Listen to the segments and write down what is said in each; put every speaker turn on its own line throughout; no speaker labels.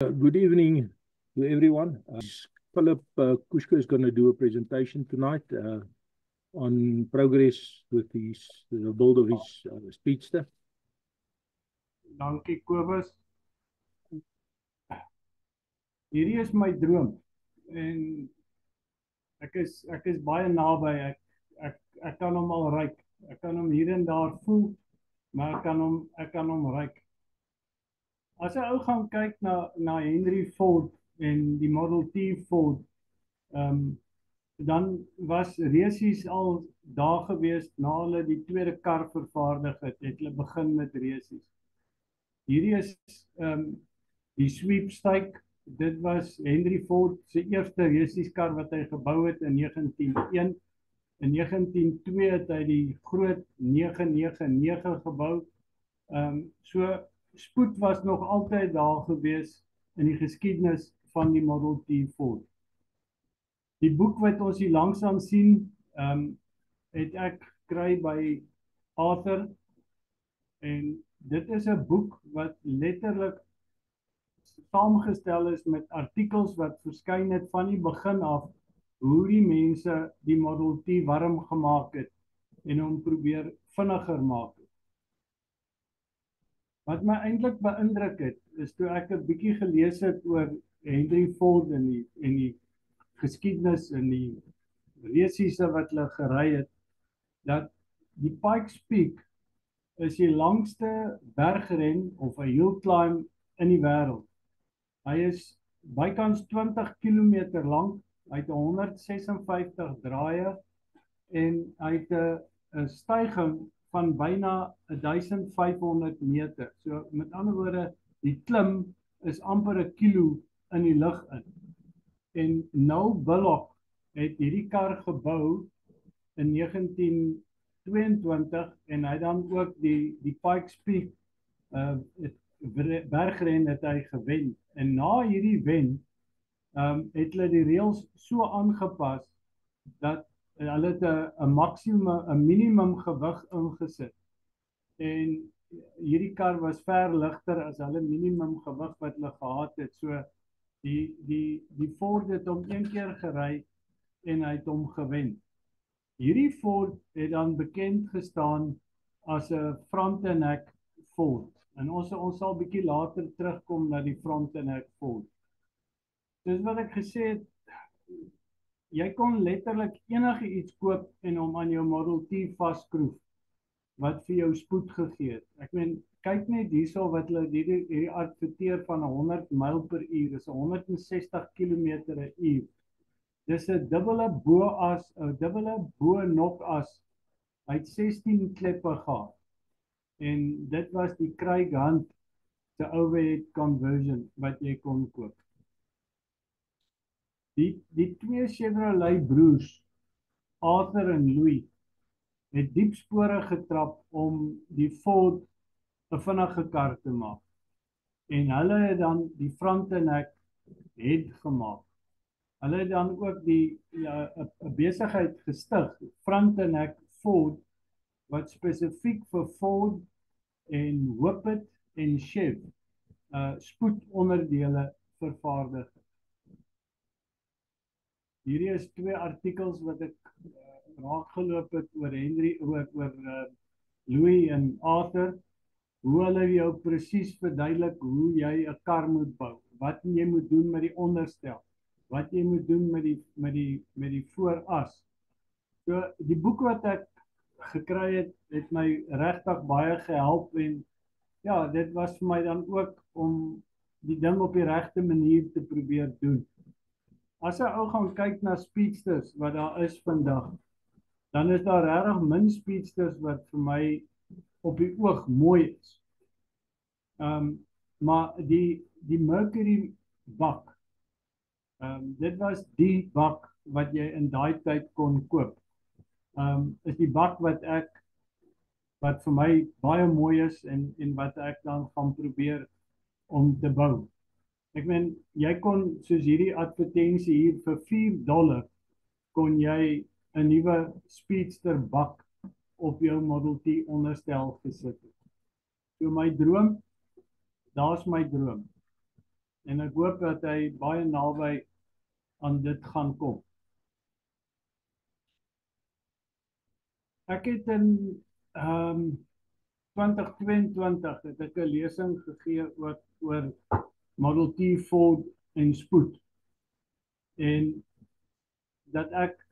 Good evening to everyone. Philip Kushka is going to do a presentation tonight on progress with the build of his Speedster.
Dankie Kobus. Hierdie is my droom en ek is baie naby. Ek kan hom al ruik. Ek kan hom hier en daar voel, maar ek kan hom ruik. As 'n ou gaan kyk na Henry Ford en die Model T Ford, dan was resies al daar gewees na hulle die tweede kar vervaardig het hulle begin met resies. Hierdie is die sweepstike. Dit was Henry Ford se eerste resieskar wat hy gebou het in 1901. In 1902 het hy die groot 999 gebou. So spoed was nog altyd daar gewees in die geskiedenis van die Model T Ford. Die boek wat ons hier langsaan sien, het ek gekry by Arthur, en dit is 'n boek wat letterlik saamgestel is met artikels wat verskyn het van die begin af, hoe die mense die Model T warm gemaak het en hom probeer vinniger maak het. Wat my eintlik beïndruk het, is toe ek 'n bietjie gelees het oor Henry Ford en die geskiedenis en die resies wat hulle gery het, dat die Pikes Peak is die langste bergren of 'n hill climb in die wêreld. Hy is bykans 20 km lank, hy het 156 draaie en hy het 'n styging van byna 1500 meter. So met ander woorde, die klim is amper 'n kilo in die lug in. En Noel Bullock het hierdie kar gebou in 1922 en hy dan ook die Pikes Peak bergren het hy gewen. En na hierdie wen het hulle die reëls so aangepas dat hulle het 'n minimum gewig ingesit. En hierdie kar was ver ligter as hulle minimum gewig wat hulle gehad het. So die Ford het hom een keer gery en hy het hom gewen. Hierdie Ford het dan bekend gestaan as 'n Frontenac Ford. En ons sal bietjie later terugkom na die Frontenac Ford. Dis wat ek gesê het, jy kon letterlik enige iets koop en hom aan jou Model T vasskroef wat vir jou spoed gegee het. Ek meen, kyk net hierso wat hulle hierdie adverteer van 100 myl per uur, is 160 km/h. Dis 'n dubbele bo-as, 'n dubbele bo-nokas. Hy het 16 kleppe gehad. En dit was die Craig Hunt se overhead conversion wat jy kon koop. Die twee Chevrolet broers, Arthur en Louis, het diep spore getrap om die Ford 'n vinnige kar te maak. En hulle het dan die Frontenac het gemaak. Hulle het dan ook 'n besigheid gestig, Frontenac Ford, wat spesifiek vir Ford en Whippet en Chev spoedonderdele vervaardig het. Hierdie is twee artikels wat ek raakgeloop het oor Louis en Arthur, hoe hulle jou presies verduidelik hoe jy 'n kar moet bou, wat jy moet doen met die onderstel, wat jy moet doen met die vooras. So die boek wat ek gekry het my regtig baie gehelp, en ja, dit was vir my dan ook om die ding op die regte manier te probeer doen. As 'n ou gaan kyk na speedsters wat daar is vandag, dan is daar regtig min speedsters wat vir my op die oog mooi is. Maar die Mercury bak, dit was die bak wat jy in daai tyd kon koop. Is die bak wat vir my baie mooi is en wat ek dan gaan probeer om te bou. Ek meen, jy kon, soos hierdie advertensie hier, vir $4 kon jy 'n nuwe Speedster bak op jou Model T onderstel gesit het. So my droom, daar's my droom. en ek hoop dat hy baie naby aan dit gaan kom. Ek het in 2022 het ek 'n lesing gegee oor Model T, Ford en spoed. En dat ek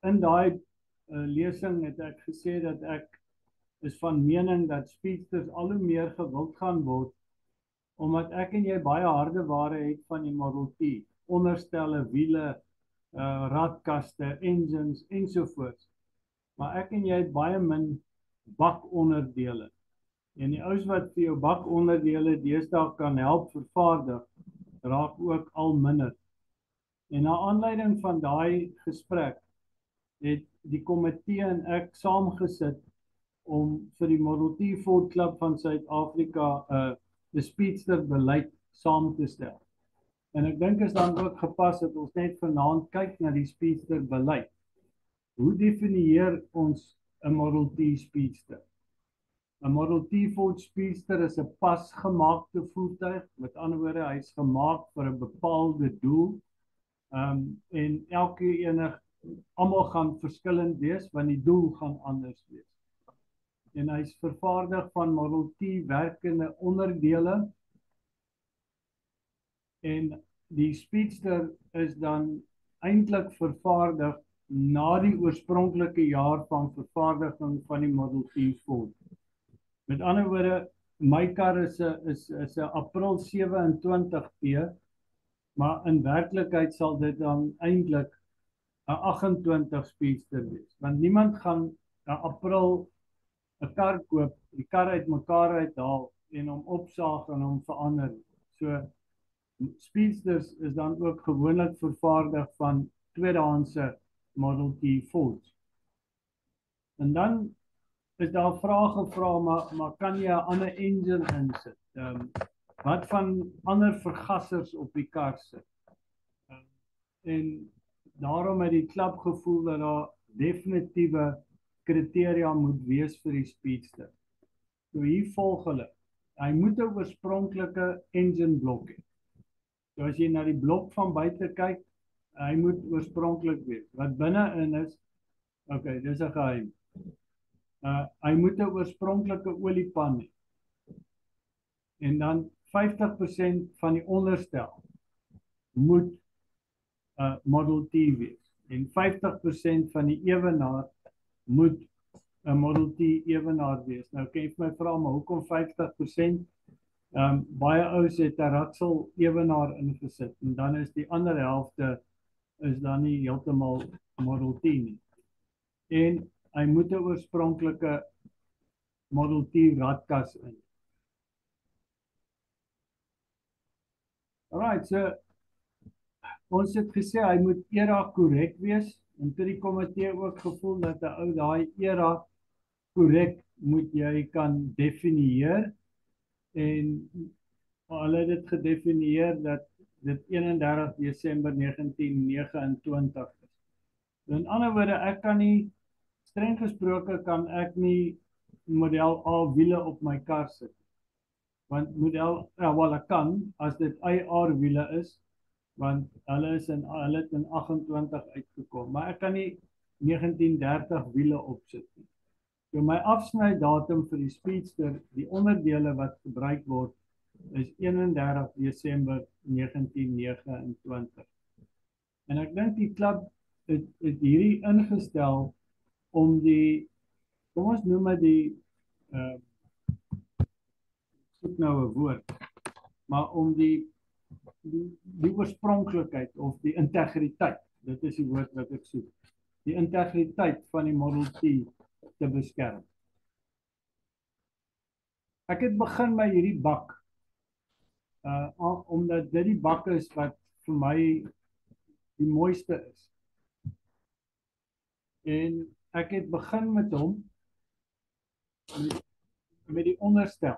in daai lesing het ek gesê dat ek is van mening dat speedsters al hoe meer gewild gaan word, omdat ek en jy baie harde ware het van die Model T, onderstelle, wiele, radkaste, engines ensovoorts. Maar ek en jy het baie min bakonderdele. En die ouens wat vir jou bakonderdele deesdae kan help vervaardig, raak ook al minder. En na aanleiding van daai gesprek het die komitee en ek saamgesit om vir die Model T Ford Club van Suid-Afrika 'n speedster beleid saam te stel. En ek dink is dan ook gepas dat ons net vanaand kyk na die speedster beleid. Hoe definieer ons 'n Model T speedster? 'n Model T Ford Speedster is 'n pasgemaakte voertuig. Met ander woorde, hy's gemaak vir 'n bepaalde doel. En almal gaan verskillend wees, want die doel gaan anders wees. En hy's vervaardig van Model T werkende onderdele. En die Speedster is dan eintlik vervaardig na die oorspronklike jaar van vervaardiging van die Model T Ford. Met ander woorde, my kar is 'n April 27 P, maar in werklikheid sal dit dan eintlik 'n 28 speedster wees. Want niemand gaan 'n April 'n kar koop, die kar uitmekaar uithaal en hom opsaag en hom verander. So speedsters is dan ook gewoonlik vervaardig van tweedehandse Model T Fords. En dan is daar vrae gevra, maar kan jy 'n ander engine insit? Wat van ander vergassers op die kar sit? En daarom het die klub gevoel dat daar definitiewe kriteria moet wees vir die speedster. So hier volg hulle. Hy moet 'n oorspronklike engine blok hê. So as jy na die blok van buite kyk, hy moet oorspronklik wees. Wat binne-in is, okay, dis 'n geheim. Hy moet 'n oorspronklike oliepan hê. En dan 50% van die onderstel moet Model T wees. En 50% van die ewenaar moet 'n Model T ewenaar wees. Nou kan jy vir my vra, maar hoekom 50%? Baie ouens het 'n ratsel ewenaar ingesit en dan is die ander helfte is dan nie heeltemal Model T nie. En hy moet 'n oorspronklike Model T radkas in. Alright, so ons het gesê hy moet era korrek wees en toe die komitee ook gevoel dat 'n ou daai era korrek moet jy kan definieer en hulle het dit gedefinieer dat dit 31 Desember 1929 is. In ander woorde, ek kan nie, streng gesproke kan ek nie model A wiele op my kar sit. Want model, wel ek kan, as dit IR wiele is, want hulle het in 28 uitgekom, maar ek kan nie 1930 wiele opsit nie. So my afsnydatum vir die speedster, die onderdele wat gebruik word, is 31 Desember 1929. En ek dink die klub het hierdie ingestel om die, kom ons noem dit die, soek nou 'n woord, maar om die oorspronklikheid of die integriteit, dit is die woord wat ek soek, die integriteit van die Model T te beskerm. Ek het begin met hierdie bak, omdat dit die bak is wat vir my die mooiste is. En ek het begin met hom, met die onderstel.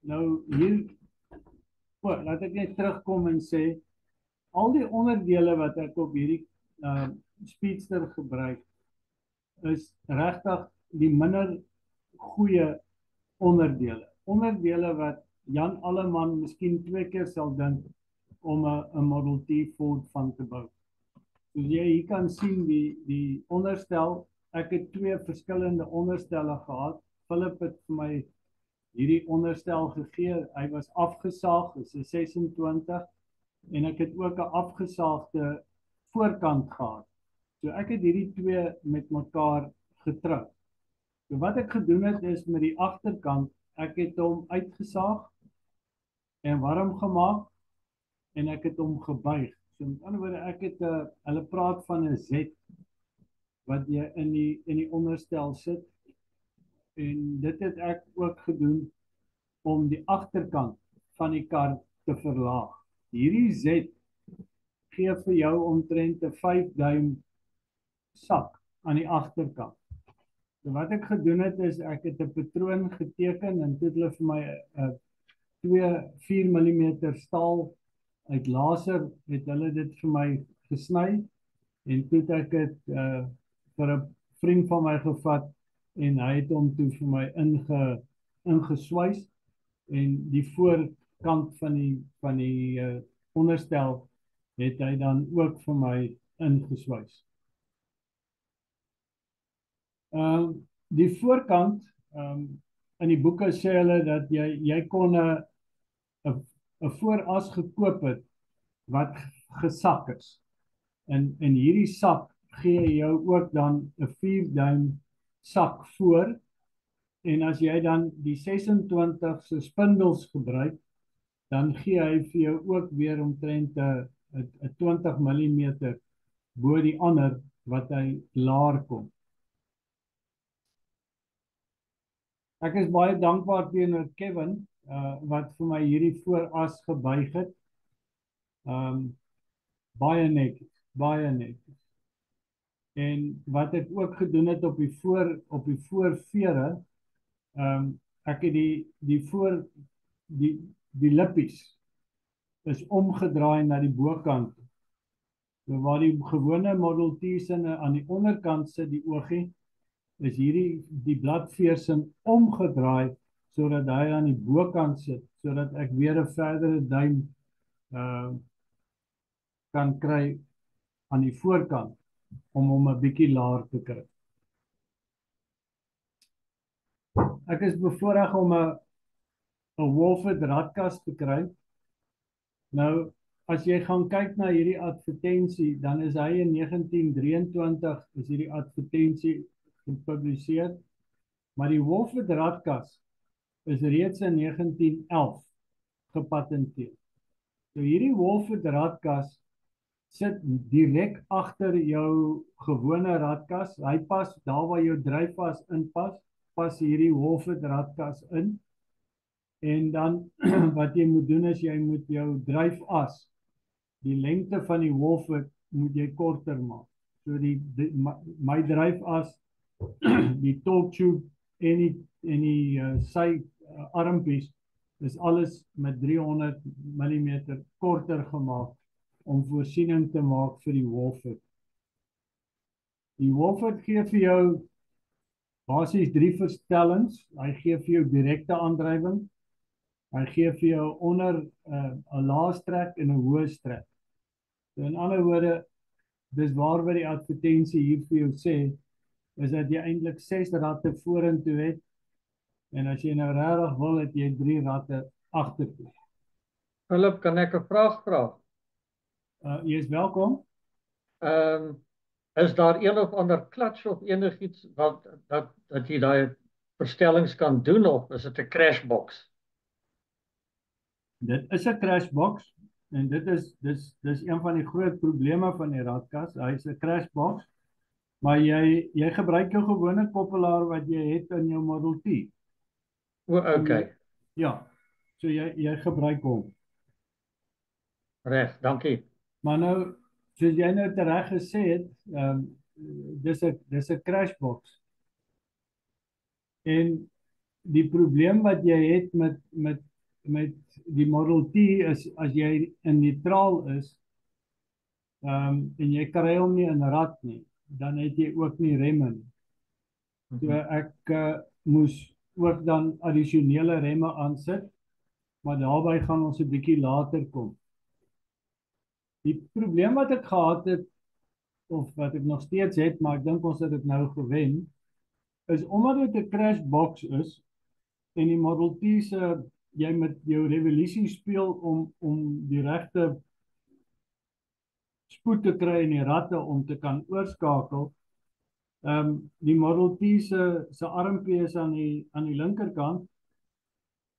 Nou hier, laat ek net terugkom en sê, al die onderdele wat ek op hierdie speedster gebruik, is regtig die minder goeie onderdele. Onderdele wat Jan Alleman miskien 2 keer sal dink om 'n Model T Ford van te bou. Soos jy hier kan sien, die onderstel, ek het 2 verskillende onderstelle gehad. Philip het vir my hierdie onderstel gegee. Hy was afgesaag, dis 'n 26, en ek het ook 'n afgesaagde voorkant gehad. So ek het hierdie 2 met mekaar getrou. So wat ek gedoen het is met die agterkant, ek het hom uitgesaag en warm gemaak en ek het hom gebuig. So met ander woorde, ek het hulle praat van 'n Z wat jy in die onderstel sit, en dit het ek ook gedoen om die agterkant van die kar te verlaag. Hierdie Z gee vir jou omtrent 'n 5 duim sak aan die agterkant. So wat ek gedoen het is, ek het 'n patroon geteken en toe het hulle vir my 'n 4 mm staal uit laser, het hulle dit vir my gesny, en toe het ek dit vir 'n vriend van my gevat, en hy het hom toe vir my ingeswys, en die voorkant van die onderstel het hy dan ook vir my ingeswys. Die voorkant, in die boeke sê hulle dat jy kon 'n vooras gekoop het wat gesak is. En hierdie sak gee jou ook dan 'n 4 duim sak voor. En as jy dan die 26 se spindels gebruik, dan gee hy vir jou ook weer omtrent 'n 20 mm bo die ander wat hy laer kom. Ek is baie dankbaar teenoor Kevin wat vir my hierdie vooras gebuig het. Baie netjies. En wat ek ook gedoen het op die voorvere, ek het die lippies is omgedraai na die bokant. So waar die gewone Model T's aan die onderkant sit die oogie, is die bladveersing omgedraai sodat hy aan die bokant sit, sodat ek weer 'n verdere duim kan kry aan die voorkant om hom 'n bietjie laer te kry. Ek is bevoorreg om 'n Wolford radkas te kry. Nou, as jy gaan kyk na hierdie advertensie, dan is hy in 1923 is hierdie advertensie gepubliseer, maar die Wolford radkas is reeds in 1911 gepatenteer. So hierdie Wolford radkas sit direk agter jou gewone radkas. Hy pas daar waar jou dryfas inpas, pas hierdie Wolford radkas in. En dan wat jy moet doen is jy moet jou dryfas, die lengte van die Wolford moet jy korter maak. So my dryfas, die torque tube en die sy armpies is alles met 300 mm korter gemaak om voorsiening te maak vir die Wolford. Die Wolford gee vir jou basies 3 verstellings. Hy gee vir jou direkte aandrywing. Hy gee vir jou onder 'n lae strek en 'n hoë strek. So in ander woorde, dis waar die advertensie hier vir jou sê, is dat jy eintlik 6 ratte vorentoe het, en as jy nou regtig wil, het jy 3 ratte agtertoe.
Philip, kan ek 'n vraag vra?
Jy is welkom.
Is daar een of ander klats of enigiets dat jy daai verstellings kan doen, of is dit 'n crashbox?
Dit is 'n crashbox, en dis een van die groot probleme van die radkas. Hy is 'n crashbox, maar jy gebruik jou gewone koppelaar wat jy het in jou Model T.
Okay.
Ja, so jy gebruik hom.
Reg, dankie.
Maar nou, soos jy nou tereg gesê het, dis 'n crashbox. En die probleem wat jy het met die Model T is, as jy in neutraal is, en jy kry hom nie in rad nie, dan het jy ook nie remme nie. So ek moes ook dan addisionele remme aansit, maar daarby gaan ons 'n bietjie later kom. Die probleem wat ek gehad het, of wat ek nog steeds het, maar ek dink ons het dit nou gewen, is omdat dit 'n crash box is en die Model T se jy met jou revolusie speel om die regte spoed te kry in die ratte om te kan oorskakel. Die Model T se armpie is aan die linkerkant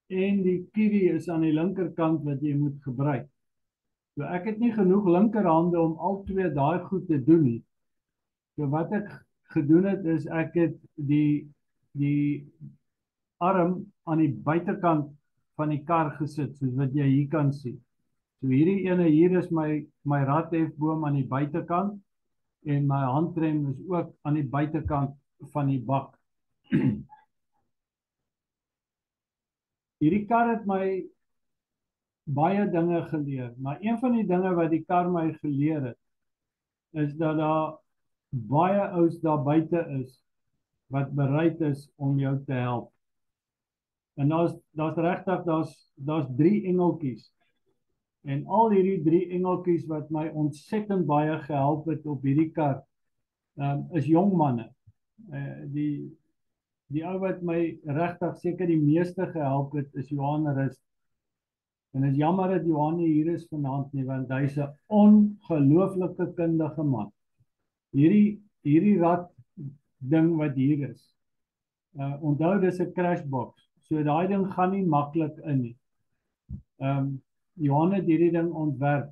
en die kiwi is aan die linkerkant wat jy moet gebruik. So ek het nie genoeg linkerhande om al twee daai goed te doen nie. So wat ek gedoen het is ek het die arm aan die buitekant van die kar gesit, soos wat jy hier kan sien. So hierdie ene hier is my rathefboom aan die buitekant en my handrem is ook aan die buitekant van die bak. Hierdie kar het my baie dinge geleer, maar een van die dinge wat die kar my geleer het, is dat daar baie ouens daar buite is wat bereid is om jou te help. En daar's regtig daar's 3 engeltjies. En al hierdie 3 engeltjies wat my ontsettend baie gehelp het op hierdie kar, is jong manne. Die ou wat my regtig seker die meeste gehelp het, is Johan Rust. En is jammer dat Johan nie hier is vanaand nie, want hy's 'n ongelooflike kundige man. Hierdie rat ding wat hier is. Onthou dis 'n crashbox. So daai ding gaan nie maklik in nie. Johan het hierdie ding ontwerp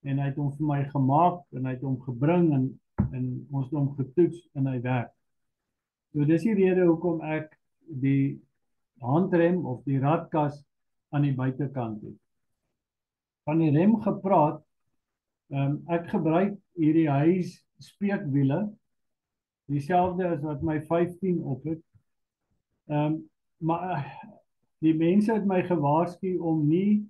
en hy het hom vir my gemaak en hy het hom gebring en ons het hom getoets en hy werk. So dis die rede hoekom ek die handrem of die ratkas aan die buitekant het. Van die rem gepraat, ek gebruik hierdie huis speekwiele, dieselfde as wat my 15 op het. Maar die mense het my gewaarsku om nie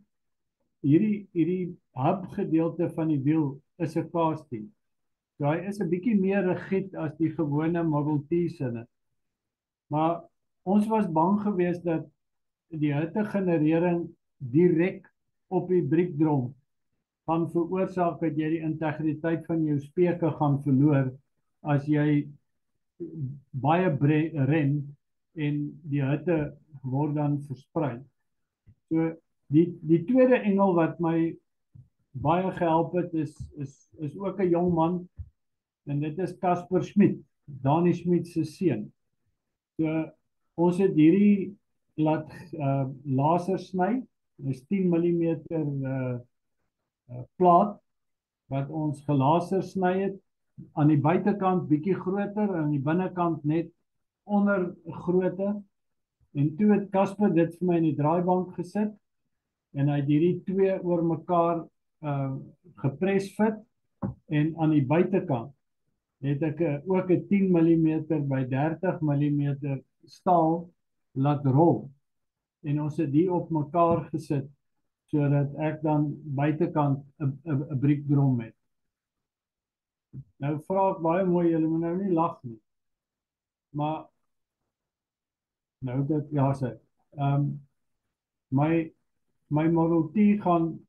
hierdie hub gedeelte van die wiel is 'n casting. So hy is 'n bietjie meer rigied as die gewone Model T sinne. Maar ons was bang geweest dat die hittegenerering direk op die briekdrom gaan veroorsaak dat jy die integriteit van jou speke gaan verloor as jy baie rem en die hitte word dan versprei. So die tweede engel wat my baie gehelp het is ook 'n jong man en dit is Casper Schmidt, Dani Schmidt se seun. So ons het hierdie laat laser sny, dis 10 mm plaat wat ons gelaser sny het, aan die buitekant bietjie groter en aan die binnekant net onder grootte. En toe het Casper dit vir my in die draaibank gesit en hy het hierdie twee oor mekaar gepresfit en aan die buitekant het ek ook 'n 10 mm by 30 mm staal laat rol. En ons het die op mekaar gesit sodat ek dan buitekant 'n briekdrom het. Nou vra ek baie mooi, julle moet nou nie lag nie. Maar nou dit ja sê. My Model T gaan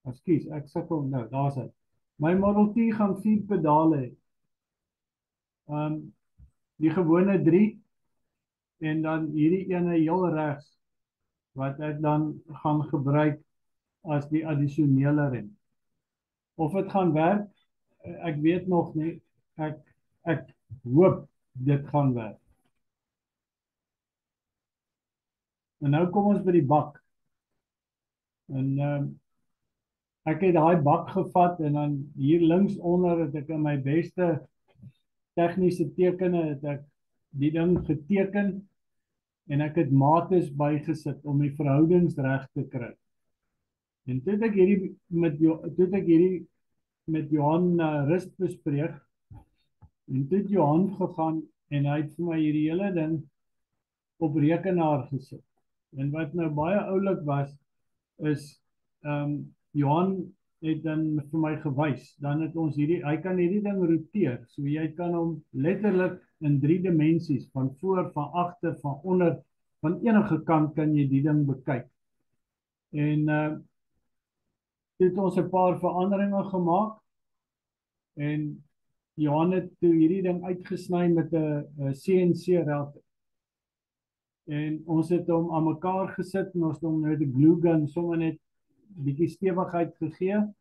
ekskuus, ek sukkel nou, daar's hy. My Model T gaan 4 pedale hê. Die gewone 3 en dan hierdie ene heel regs wat ek dan gaan gebruik as die addisionele rem. Of dit gaan werk, ek weet nog nie. Ek hoop dit gaan werk. En nou kom ons by die bak. En ek het daai bak gevat en dan hier links onder het ek in my beste tegniese tekenne het ek die ding geteken en ek het mates bygesit om die verhoudings reg te kry. En toe het ek hierdie met Johan Rust bespreek en toe het Johan gegaan en hy het vir my hierdie hele ding op rekenaar gesit. En wat nou baie oulik was is Johan het dan vir my gewys, dan het ons hy kan hierdie ding roteer, so jy kan hom letterlik in 3 dimensies, van voor, van agter, van onder, van enige kant kan jy die ding bekyk. En het ons 'n paar veranderinge gemaak en Johan het toe hierdie ding uitgesny met 'n CNC router. En ons het hom aan mekaar gesit en ons het hom met 'n glue gun sommer net bietjie stewigheid gegee.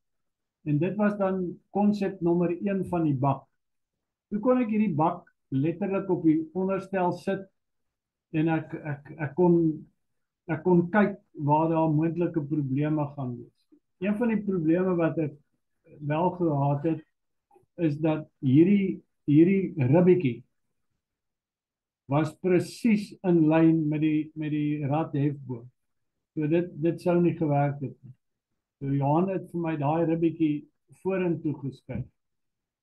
En dit was dan konsep nommer 1 van die bak. Toe kon ek hierdie bak letterlik op die onderstel sit en ek kon kyk waar daar moontlike probleme gaan wees. Een van die probleme wat ek wel gehad het, is dat hierdie ribbetjie was presies in lyn met die radhefboom. So dit sou nie gewerk het nie. So Johan het vir my daai ribbetjie vorentoe geskuif.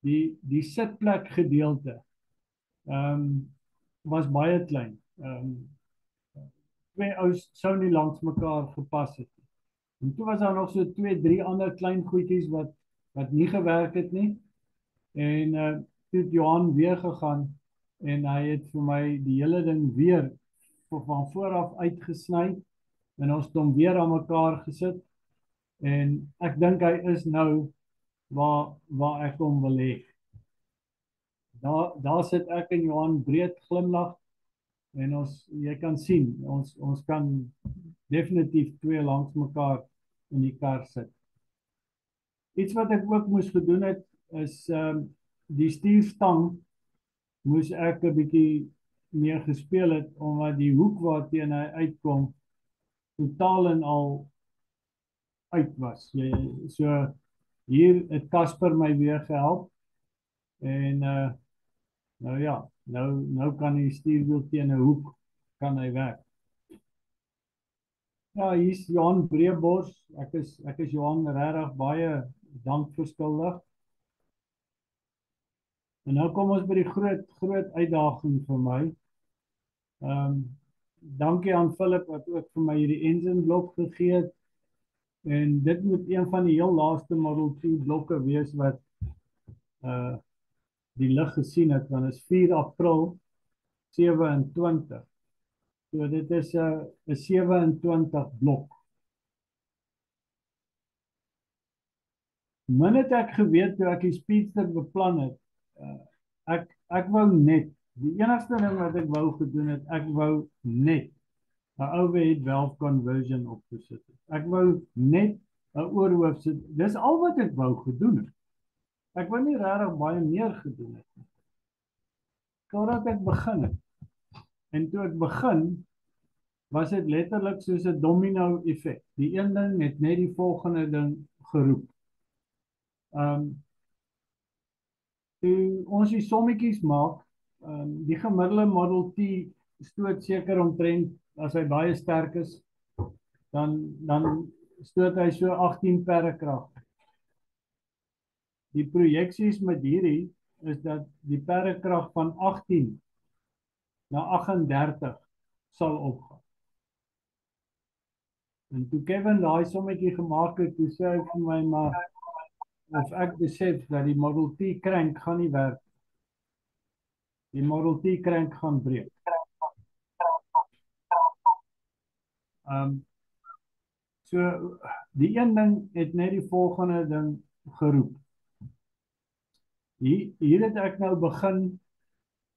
Die sitplek gedeelte was baie klein. Twee ouens sou nie langs mekaar gepas het nie. En toe was daar nog so 2-3 ander klein goedjies wat nie gewerk het nie. En toe het Johan weer gegaan en hy het vir my die hele ding weer van vooraf uitgesny en ons het hom weer aan mekaar gesit en ek dink hy is nou waar ek hom wil hê. Daar sit ek en Johan breed glimlag en jy kan sien, ons kan definitief twee langs mekaar in die kar sit. Iets wat ek ook moes gedoen het, is die stuurstang moes ek 'n bietjie meer gespeel het, omdat die hoek waarteen hy uitkom totaal en al uit was. So hier het Casper my weer gehelp en nou ja, nou kan die stuurwiel teen 'n hoek kan hy werk. Ja, hier is Johan Breebos. Ek is Johan regtig baie dankverskuldig. En nou kom ons by die groot uitdaging vir my. Dankie aan Philip wat ook vir my hierdie engine blok gegee het. En dit moet een van die heel laaste Model T blokke wees wat die lig gesien het, want is 4 April 27. So dit is 'n 27 blok. Min het ek geweet toe ek die Speedster beplan het. Ek wou net, die enigste ding wat ek wou gedoen het, ek wou net 'n overhead valve conversion opgesit het. Ek wou net 'n oorhoof sit. Dis al wat ek wou gedoen het. Ek wou nie regtig baie meer gedoen het nie. Totdat ek begin het. En toe ek begin, was dit letterlik soos 'n domino effek. Die een ding het net die volgende ding geroep. Toe ons die sommetjies maak, die gemiddelde Model T stoot seker omtrent, as hy baie sterk is, dan stoot hy so 18 perdekrag. Die projeksies met hierdie is dat die perdekrag van 18 na 38 sal opgaan. En toe Kevin daai sommetjie gemaak het, toe sê hy vir my, maar of ek besef dat die Model T crank gaan nie werk. Die Model T crank gaan breek. So die een ding het net die volgende ding geroep. Hier het ek nou begin,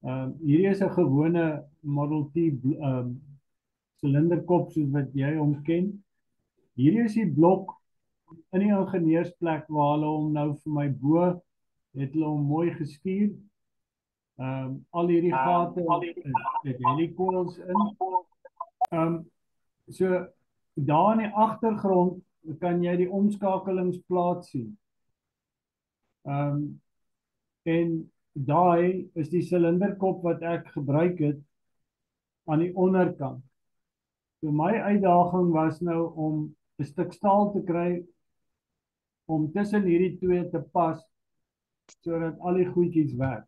hierdie is 'n gewone Model T silinderkop soos wat jy hom ken. Hierdie is die blok in die ingenieursplek waar hulle hom nou vir my bo, het hulle hom mooi gestuur. Al hierdie gate het helicoils in. So daar in die agtergrond kan jy die omskakelingsplaat sien. En daai is die silinderkop wat ek gebruik het aan die onderkant. So my uitdaging was nou om 'n stuk staal te kry om tussen hierdie twee te pas sodat al die goedjies werk.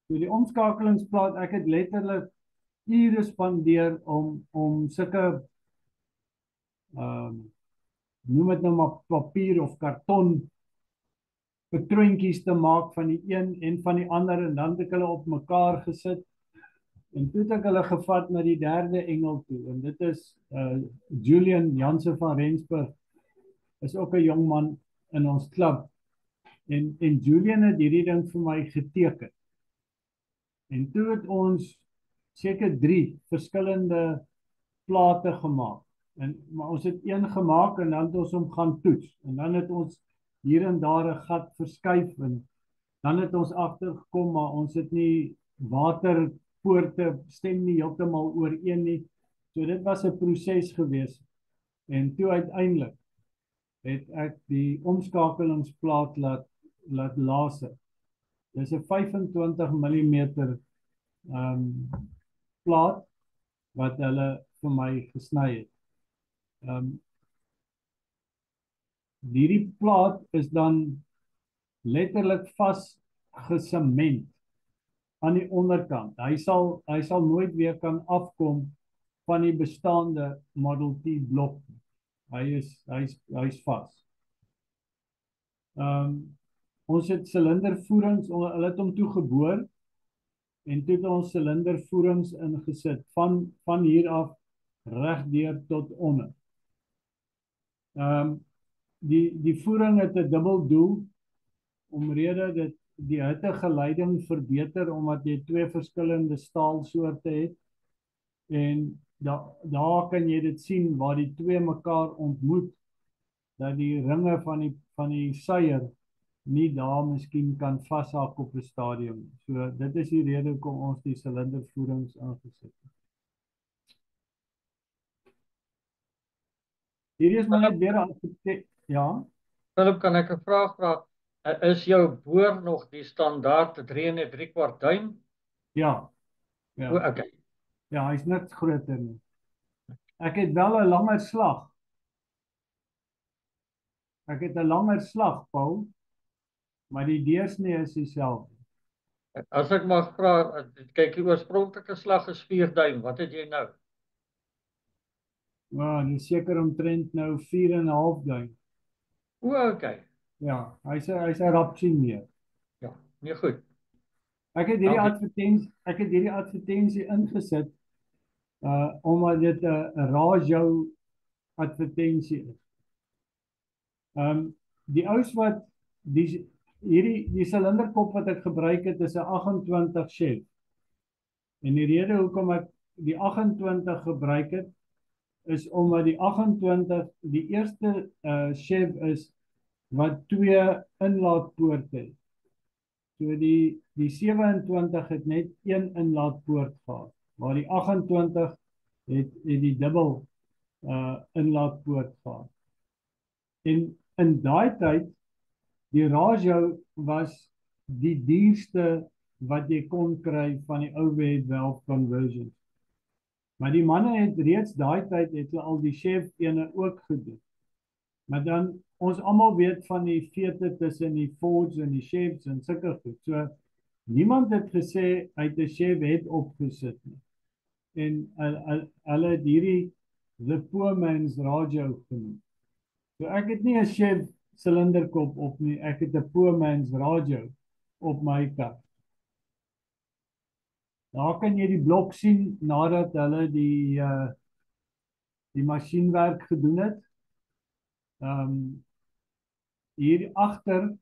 So die omskakelingsplaat, ek het letterlik ure spandeer om sulke noem dit nou maar papier of karton patroontjies te maak van die een en van die ander en dan het ek hulle op mekaar gesit En toe het ek hulle gevat na die derde engel toe. En dit is Julian Jansen van Rensburg. Is ook 'n jong man in ons klub. En Julian het hierdie ding vir my geteken. En toe het ons seker 3 verskillende plate gemaak. Maar ons het een gemaak en dan het ons hom gaan toets. En dan het ons hier en daar 'n gat verskuif en dan het ons agtergekom maar ons het nie waterpoorte stem nie heeltemal ooreen nie. So dit was 'n proses gewees. En toe uiteindelik het ek die omskakelingsplaat laat laser. Dis 'n 25 mm plaat wat hulle vir my gesny het. Hierdie plaat is dan letterlik vasgesement aan die onderkant. Hy sal nooit weer kan afkom van die bestaande Model T blok. Hy's vas. Ons het silindervoerings, hulle het hom toe geboor en toe het ons silindervoerings ingesit van hier af regdeur tot onder. Die voering het 'n dubbel doel omrede dit die hittegeleiding verbeter omdat jy 2 verskillende staalsoorte het en daar kan jy dit sien waar die 2 mekaar ontmoet dat die ringe van die suier nie daar miskien kan vashak op 'n stadium. So dit is die rede hoekom ons die silindervoerings ingesit het. Hier is maar net weer 'n ja.
Philip, kan ek 'n vraag vra? Is jou boor nog die standaard 3 duim?
Ja.
Okay.
Ja, hy's net groter nie. Ek het wel 'n langer slag. Ek het 'n langer slag, Paul, maar die deursnee is dieselfde.
As ek mag vra, kyk, die oorspronklike slag is 4 duim. Wat het jy nou?
Ja, dis seker omtrent nou 4,5 duim.
Okay.
Ja, hy's 'n rapsie meer.
Ja, nee goed.
Ek het hierdie advertensie ingesit omdat dit 'n radio advertensie is. Die ous wat die silinderkop wat ek gebruik het is 'n 28 Chef. En die rede hoekom ek die 28 gebruik het is omdat die 28 die eerste Chef is wat 2 inlaatpoorte het. So die 27 het net 1 inlaatpoort gehad, waar die 28 het die dubbel inlaatpoort gehad. En in daai tyd die radio was die duurste wat jy kon kry van die ou valve conversions. Maar die manne het reeds daai tyd het hulle al die Chef ene ook gedoen. Maar dan ons almal weet van die feite tussen die Fords en die Chefs en sulke goed. So niemand het gesê uit 'n Chef het opgesit nie. En hulle het hierdie the poor man's radio genoem. So ek het nie 'n Chef silinderkop op nie, ek het 'n poor man's radio op my kar. Daar kan jy die blok sien nadat hulle die masjienwerk gedoen het. Hier agter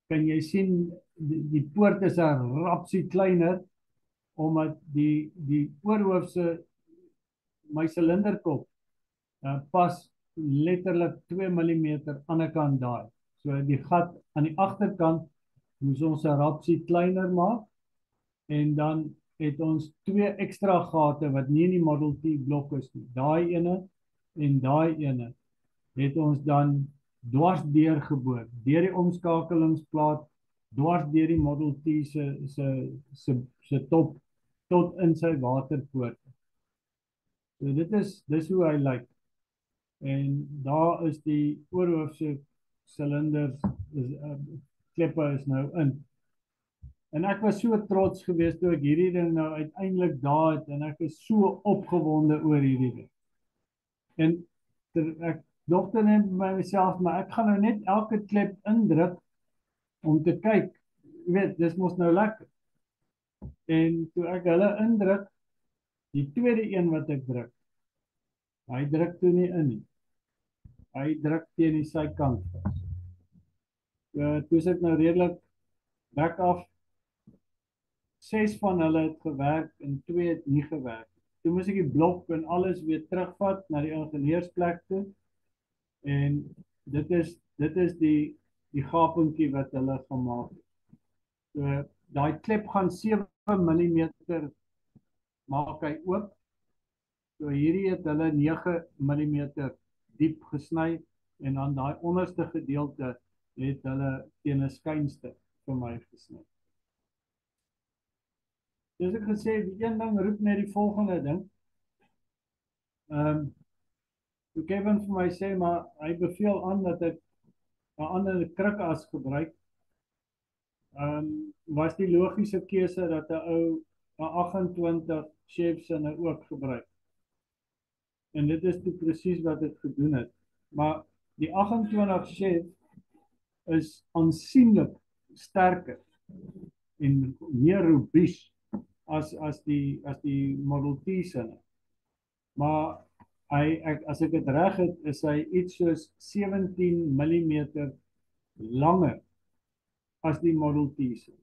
kan jy sien die poort is 'n rapsie kleiner omdat die oorhoofse my silinderkop pas letterlik 2 mm aan die kant daai. So die gat aan die agterkant moes ons 'n rapsie kleiner maak en dan het ons 2 ekstra gate wat nie in die Model T blok is nie. Daai ene en daai ene het ons dan dwars deur geboor, deur die omskakelingsplaat, dwars deur die Model T se top tot in sy waterpoorte. So dis hoe hy lyk. En daar is die oorhoofse silinders kleppe is nou in. En ek was so trots geweest toe ek hierdie ding nou uiteindelik daar het en ek is so opgewonde oor hierdie ding. En ek dogter net by myself, maar ek gaan nou net elke klep indruk om te kyk. Jy weet, dis mos nou lekker. En toe ek hulle indruk, die tweede een wat ek druk, hy druk toe nie in nie. Hy druk teen die sykant vas. Toe is ek nou redelik back af. 6 van hulle het gewerk en 2 het nie gewerk. Toe moes ek die blok en alles weer terugvat na die ingenieursplek toe. En dit is die gapentjie wat hulle gemaak het. So daai klep gaan 7 mm maak hy oop. So hierdie het hulle 9 mm diep gesny en dan daai onderste gedeelte het hulle teen 'n skynste vir my gesny. Dus ek gesê, die een ding roep net die volgende ding. Toe Kevin vir my sê, maar hy beveel aan dat ek 'n ander krukas gebruik. Was die logiese keuse dat 'n ou 'n 28 Chefsinne ook gebruik. En dit is toe presies wat ek gedoen het. Maar die 28 Chef is aansienlik sterker en meer robuus as die Model T sinne. Maar as ek dit reg het, is hy iets soos 17 mm langer as die Model T sinne.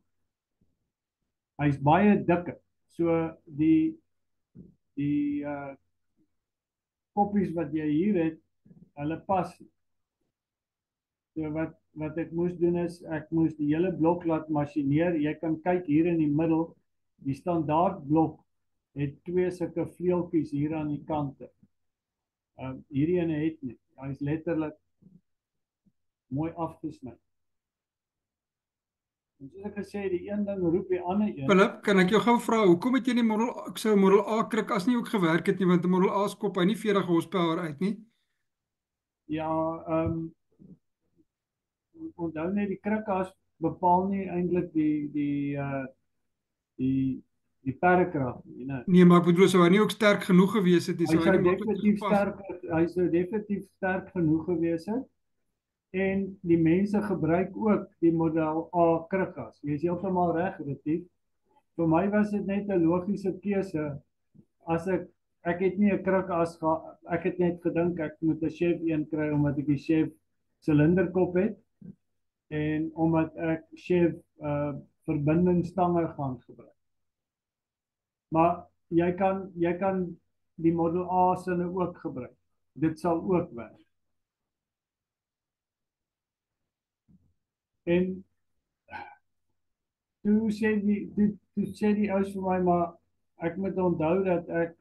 Hy's baie dikker. So die koppies wat jy hier het, hulle pas nie. So wat ek moes doen is, ek moes die hele blok laat masjineer. Jy kan kyk hier in die middel, die standaard blok het 2 sulke vleueltjies hier aan die kante. Hierdie ene het nie. Hy is letterlik mooi afgesny. En soos ek gesê, die een ding roep die ander een.
Philip, kan ek jou gou vra, hoekom het jy nie Model A krukas nie ook gewerk het nie, want 'n Model A skop hy nie 40 horsepower uit nie?
Ja, onthou net die krukas bepaal nie eintlik die perdekrag nie, né?
Nee, maar ek bedoel, sou hy nie ook sterk genoeg gewees het nie?
Hy sou definitief sterk genoeg gewees het. En die mense gebruik ook die Model A krukas. Jy is heeltemal reg, Retief. Vir my was dit net 'n logiese keuse. As ek het nie 'n krukas gehad, ek het net gedink ek moet 'n Chef een kry omdat ek die Chef silinderkop het en omdat ek Chef verbindingsstange gaan gebruik. Maar jy kan die Model A sinne ook gebruik. Dit sal ook werk. En toe sê die ouens vir my, maar ek moet onthou dat ek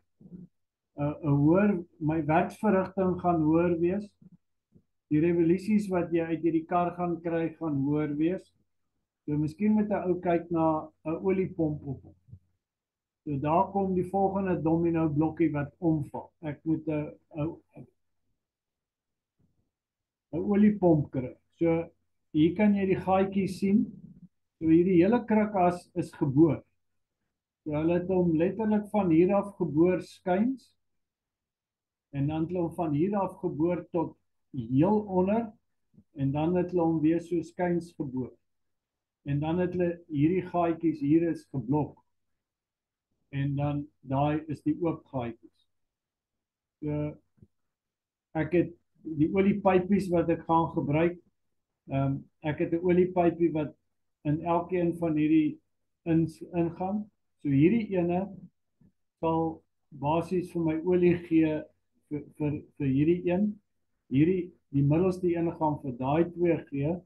my werksverrigting gaan hoër wees. Die revolusies wat jy uit hierdie kar gaan kry, gaan hoër wees. So miskien moet 'n ou kyk na 'n oliepomp op hom. So daar kom die volgende domino blokkie wat omval. Ek moet 'n oliepomp kry. So hier kan jy die gaatjies sien. So hierdie hele krukas is geboor. So hulle het hom letterlik van hier af geboor skuins. En dan het hulle hom van hier af geboor tot heel onder. En dan het hulle hom weer so skuins geboor. En dan het hulle hierdie gaatjies hier is geblok. En dan daai is die oop gaatjies. So ek het die oliepypies wat ek gaan gebruik. Ek het 'n oliepypie wat in elkeen van hierdie ingaan. So hierdie ene sal basies vir my olie gee vir hierdie een. Die middelste een gaan vir daai 2 gee.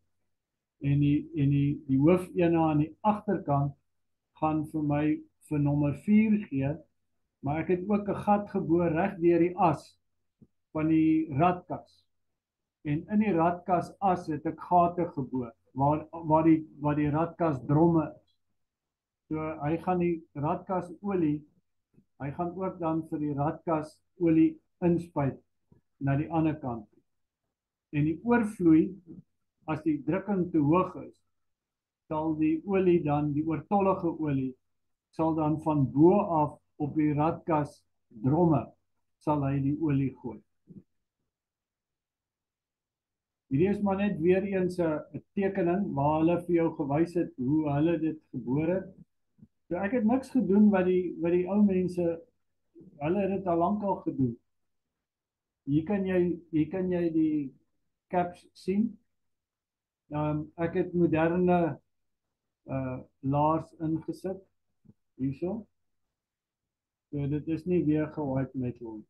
En die hoof ene aan die agterkant gaan vir my vir nommer 4 gee. Maar ek het ook 'n gat geboor reg deur die as van die radkas. En in die radkas as het ek gate geboor waar die radkas dromme is. So hy gaan die radkas olie, hy gaan ook dan vir die radkas olie inspuit na die ander kant. En die oorvloei, as die drukking te hoog is, sal die olie dan, die oortollige olie, sal dan van bo af op die radkas dromme, sal hy die olie gooi. Hierdie is maar net weer eens 'n tekening waar hulle vir jou gewys het hoe hulle dit geboor het. So ek het niks gedoen wat die ou mense, hulle het dit al lank al gedoen. Hier kan jy die caps sien. Ek het moderne laars ingesit hierso. So dit is nie weer ge-white metal.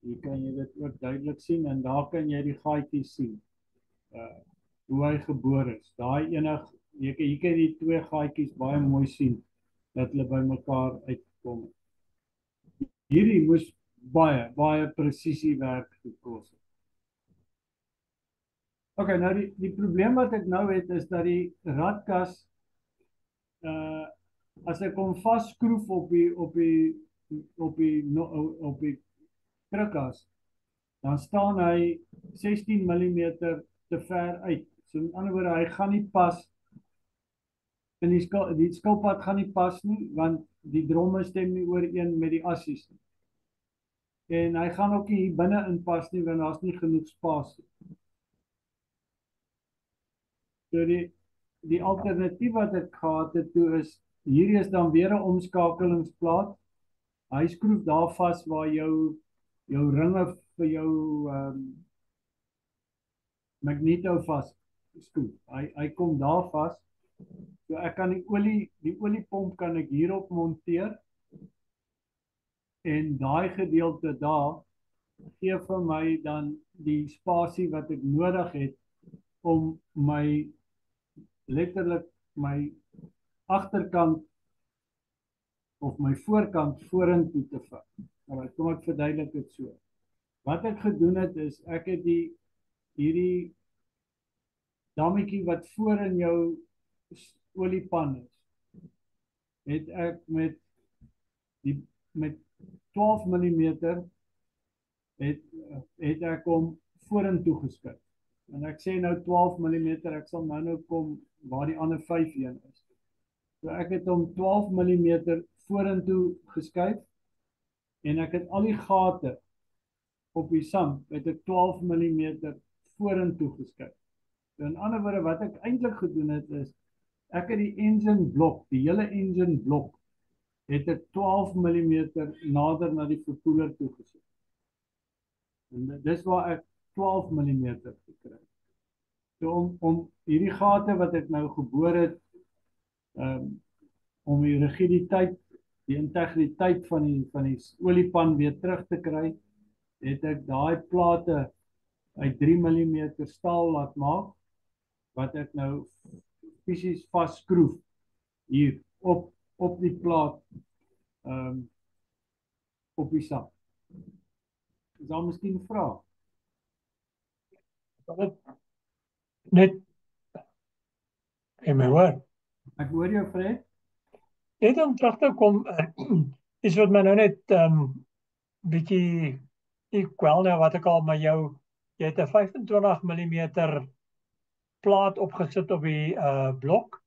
Hier kan jy dit ook duidelik sien en daar kan jy die gaatjies sien. Hoe hy gebore is. Daai hier kan jy die twee gaatjies baie mooi sien dat hulle by mekaar uitkom. Hierdie moes baie presisie werk gekos het. Okay, nou die probleem wat ek nou het is dat die radkas as ek hom vasskroef op die krukkas, dan staan hy 16 mm te ver uit. So in ander woorde, hy gaan nie pas in die skilpad gaan nie pas nie, want die dromme stem nie ooreen met die assies nie. En hy gaan ook nie hier binne in pas nie, want daar's nie genoeg spasie. So die alternatief wat ek gehad het toe is, hierdie is dan weer 'n omskakelingsplaat. Hy skroef daar vas waar jou ringe vir jou magneto vas skroef. Hy kom daar vas. So ek kan die oliepomp kan ek hierop monteer. En daai gedeelte daar gee vir my dan die spasie wat ek nodig het om letterlik my agterkant of my voorkant vorentoe te vat. Nou, kom ek verduidelik dit so. Wat ek gedoen het is, ek het hierdie dammetjie wat voor in jou oliepan is, het ek met 12 mm het ek hom vorentoe geskuif. En ek sê nou 12 mm, ek sal nou kom waar die ander 5 een is. So ek het hom 12 mm vorentoe geskuif en ek het al die gate op die sand het ek 12 mm vorentoe geskuif. So in ander woorde wat ek eintlik gedoen het is, ek het die engine blok, die hele engine blok, het ek 12 mm nader na die verkoeler toe gesit. En dis waar ek 12 mm gekry. So om hierdie gate wat ek nou geboor het, om die rigiditeit, die integriteit van die oliepan weer terug te kry, het ek daai plate uit 3 mm staal laat maak, wat ek nou fisies vasskroef hier op die plaat, op die sak. Is daar miskien 'n vraag?
Net, en my hoor.
Ek hoor jou, Fred.
Net om terug te kom, is wat my nou net bietjie kwel nou wat ek al met jou, jy het 'n 25 mm plaat opgesit op die blok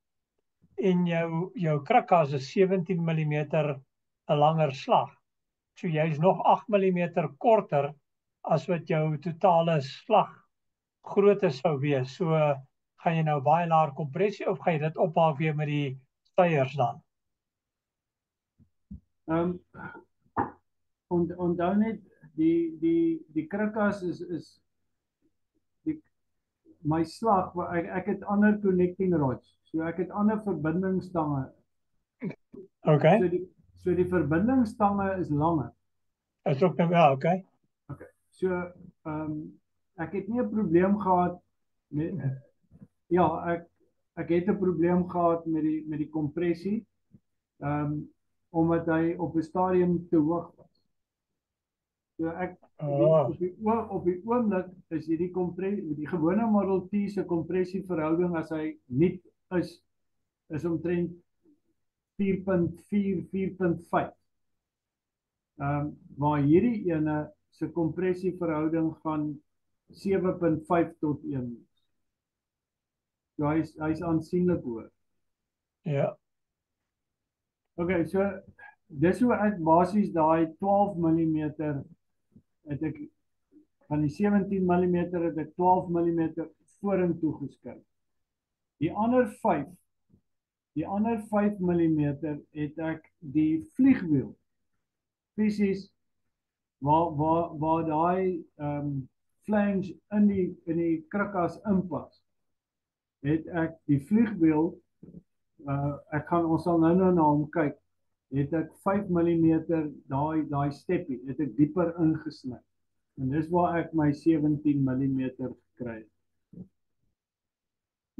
en jou krukkas is 17 mm 'n langer slag. So jy is nog 8 mm korter as wat jou totale slag grootte sou wees. So gaan jy nou baie laer kompressie of gaan jy dit opmaak weer met die steiers dan?
Onthou net die krukkas is my slag, ek het ander connecting rods. So ek het ander verbindingstange.
Okay.
So die verbindingstange is langer.
Is ook nou wel, okay.
Okay. So ek het nie 'n probleem gehad met ek het 'n probleem gehad met die kompressie. Omdat hy op 'n stadium te hoog was. So op die oomblik is hierdie kompressie, die gewone Model T se kompressieverhouding as hy nie is omtrent 4.4, 4.5. Waar hierdie ene se kompressieverhouding van 7.5 tot 1. So hy's aansienlik hoër.
Ja.
Okay, so dis hoe ek basies daai 12 mm het ek van die 17 mm het ek 12 mm vorentoe geskuif. Die ander 5 Die ander 5 mm het ek die vliegwiel fisies waar daai flange in die krukkas inpas. Het ek die vliegwiel ons sal nou na hom kyk. Het ek 5 mm daai steppie het ek dieper ingesny. En dis waar ek my 17 mm gekry het.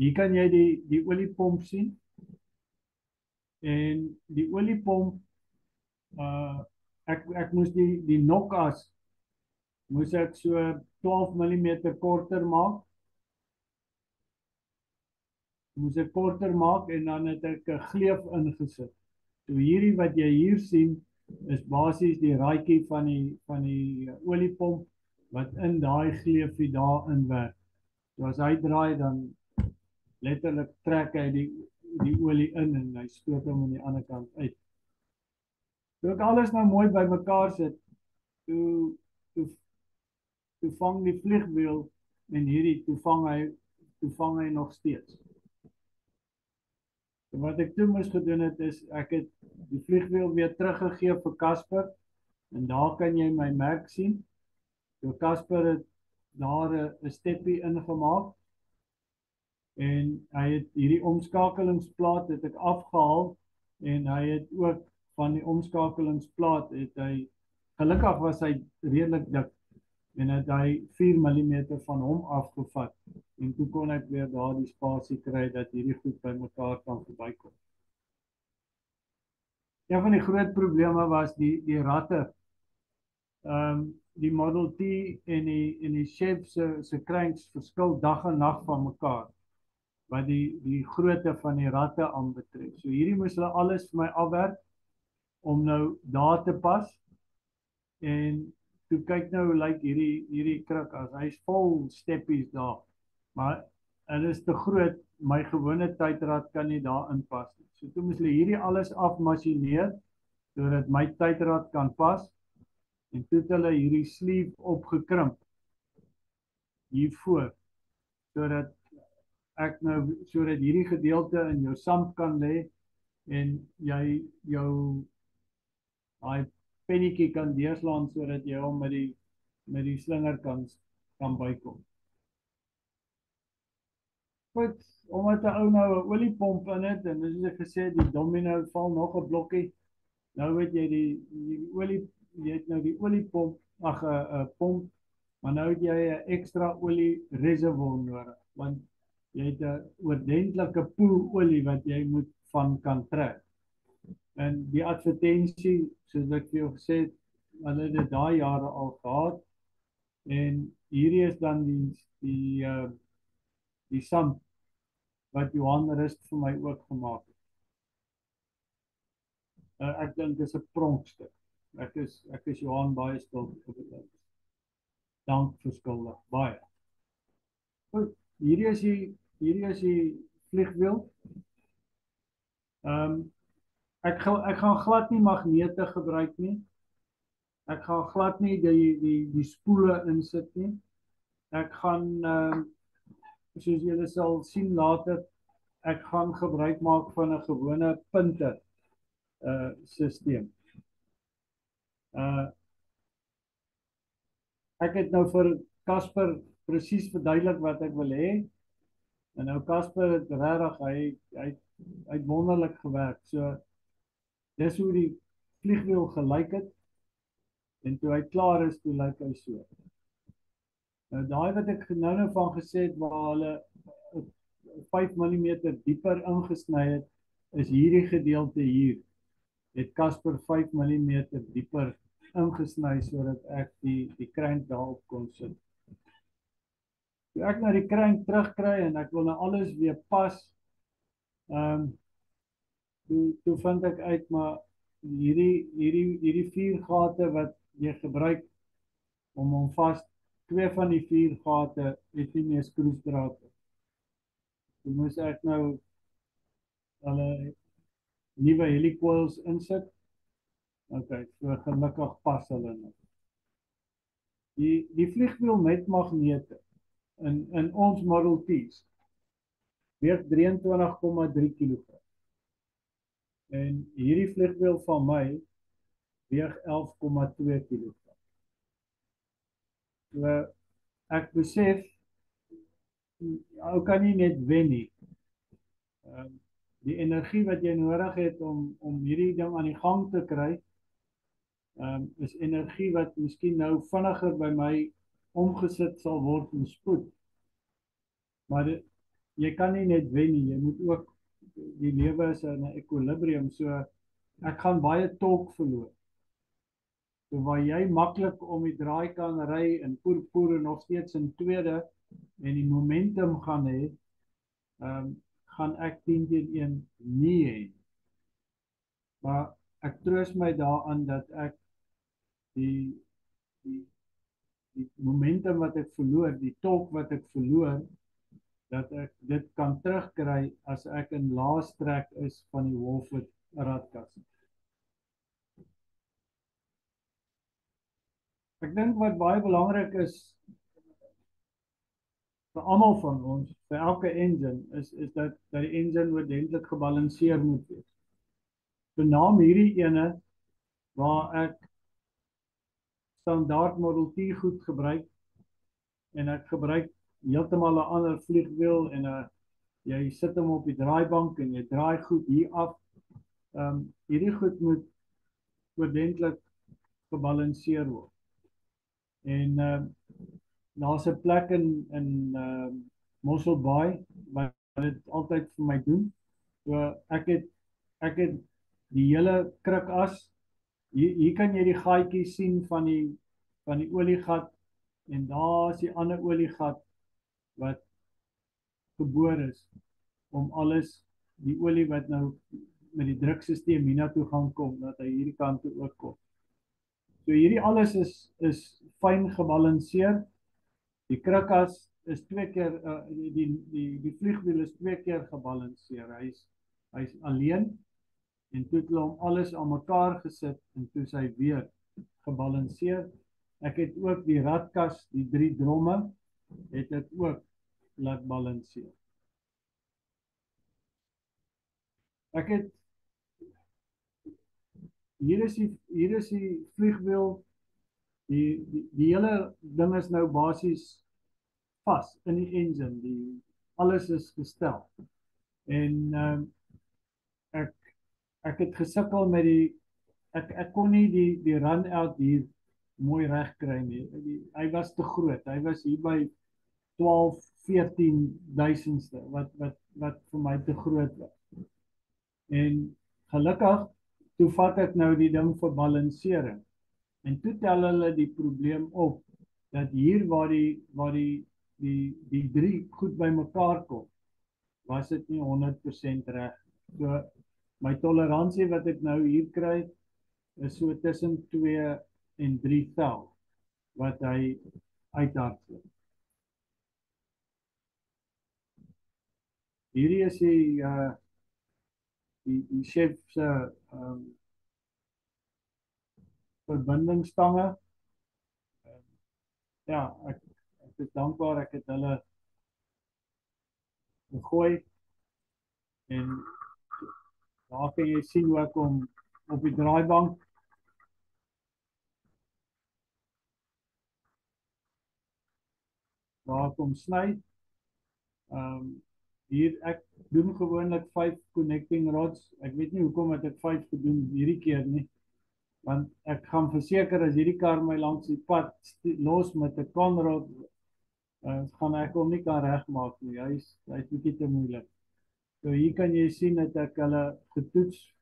Hier kan jy die oliepomp sien. En die oliepomp ek moes die nokas moes ek so 12 mm korter maak. Moes ek korter maak en dan het ek 'n gleuf ingesit. So hierdie wat jy hier sien is basies die raaitjie van die oliepomp wat in daai gleufie daarin werk. So as hy draai dan letterlik trek hy die olie in en hy stoot hom aan die ander kant uit. Toe ek alles nou mooi bymekaar sit, toe vang die vliegwiel en hierdie toe vang hy nog steeds. En wat ek toe moes gedoen het is ek het die vliegwiel weer teruggegee vir Casper en daar kan jy my merk sien. So Casper het daar 'n steppie ingemaak en hy het hierdie omskakelingsplaat het ek afgehaal en hy het ook van die omskakelingsplaat het hy gelukkig was hy redelik dik en het hy 4 mm van hom afgevat en toe kon ek weer daar die spasie kry dat hierdie goed by mekaar kan verbykom. Een van die groot probleme was die ratte. Die Model T en die Chef se cranks verskil dag en nag van mekaar wat die grootte van die ratte aanbetref. So hierdie moes hulle alles vir my afwerk om nou daar te pas en toe kyk nou hoe lyk hierdie kruk as hy's vol steppies daar. Maar hulle is te groot, my gewone tydraad kan nie daar inpas nie. So toe moes hulle hierdie alles afmasineer sodat my tydraad kan pas en toe het hulle hierdie sleeve opgekrimp hiervoor sodat hierdie gedeelte in jou sand kan lê en jy jou daai pennetjie kan deurslaan sodat jy hom met die slinger kan bykom. Goed, omdat 'n ou nou 'n oliepomp in het en soos ek gesê het, die domino val nog 'n blokkie. Nou weet jy jy het nou die oliepomp, 'n pomp, maar nou het jy 'n ekstra olie reservoir nodig, want jy het 'n oordentlike poel olie wat jy moet van kan trek. En die advertensie, soos ek vir jou gesê het, hulle het dit daai jare al gehad. En hierdie is dan die sand wat Johan Rust vir my ook gemaak het. Ek dink dis 'n pronkstuk. Ek is Johan baie skuldig vir dit. Dank verskuldig, baie. Goed, hierdie is die vliegwiel. Ek gaan glad nie magnete gebruik nie. Ek gaan glad nie die spoele insit nie. Ek gaan soos julle sal sien later, ek gaan gebruik maak van 'n gewone punter stelsel. Ek het nou vir Casper presies verduidelik wat ek wil hê. En nou Casper het regtig hy het wonderlik gewerk. So dis hoe die vliegwiel gelyk het. En toe hy klaar is, toe lyk hy so. Nou daai wat ek nou van gesê het waar hulle 5 mm dieper ingesny het, is hierdie gedeelte hier. Het Casper 5 mm dieper ingesny sodat ek die krank daarop kon sit. Toe ek nou die krank terugkry en ek wil nou alles weer pas, toe vind ek uit maar hierdie 4 gate wat jy gebruik om hom vas, 2 van die 4 gate het nie meer skroefdraad. Toe moes ek nou hulle nuwe helicoils insit. Okay, so gelukkig pas hulle nou. Die vliegwiel met magnete in ons Model T's weeg 23,3 kg. En hierdie vliegwiel van my weeg 11,2 kg. So ek besef ou kan nie net wen nie. Die energie wat jy nodig het om hierdie ding aan die gang te kry, is energie wat miskien nou vinniger by my omgesit sal word in spoed. Maar jy kan nie net wen nie, jy moet ook, die lewe is in 'n ekwilibrium, so ek gaan baie tork verloor. So waar jy maklik om die draai kan ry en poer nog steeds in tweede en die momentum gaan hê, gaan ek 10-1 nie hê. Maar ek troos my daaraan dat ek die momentum wat ek verloor, die tork wat ek verloor, dat ek dit kan terugkry as ek in laastrek is van die Wolford radkas. Ek dink wat baie belangrik is vir almal van ons, vir elke engine, is dat die engine ordentlik gebalanseer moet wees. Benaam hierdie ene waar ek standaard Model T goed gebruik en ek gebruik heeltemal 'n ander vliegwiel en jy sit hom op die draaibank en jy draai goed hier af. Hierdie goed moet ordentlik gebalanseer word. En daar's 'n plek in Mossel Bay wat dit altyd vir my doen. So ek het die hele krukas. Hier kan jy die gaatjies sien van die oliegat en daar is die ander oliegat wat geboor is om alles, die olie wat nou met die druksysteem hiernatoe gaan kom, dat hy hierdie kant toe ook kom. So hierdie alles is fyn gebalanseer. Die krukas is 2 keer, die vliegwiel is 2 keer gebalanseer. Hy's alleen en toe het hulle hom alles aan mekaar gesit en toe is hy weer gebalanseer. Ek het ook die radkas, die 3 dromme, het dit ook laat balanseer. Ek het hier is die vliegwiel, die hele ding is nou basies vas in die engine, alles is gestel. En ek het gesukkel met ek kon nie die run-out hier mooi reg kry nie. Hy was te groot. Hy was hier by 12-14 wat vir my te groot was. En gelukkig toe vat ek nou die ding vir balansering. En toe tel hulle die probleem op dat hier waar die 3 goed by mekaar kom, was dit nie 100% reg. So my toleransie wat ek nou hier kry is so tussen 2 en 3 vel wat hy uithardloop. Hierdie is die chef se verbindingstange. Ja, ek is dankbaar ek het hulle gegooi en daar kan jy sien hoe ek hom op die draaibank waar ek hom sny. Hier ek doen gewoonlik 5 connecting rods. Ek weet nie hoekom het ek 5 gedoen hierdie keer nie. Want ek gaan verseker as hierdie kar my langs die pad los met 'n conrod, gaan ek hom nie kan regmaak nie. Hy's bietjie te moeilik. So hier kan jy sien dat ek hulle getoets.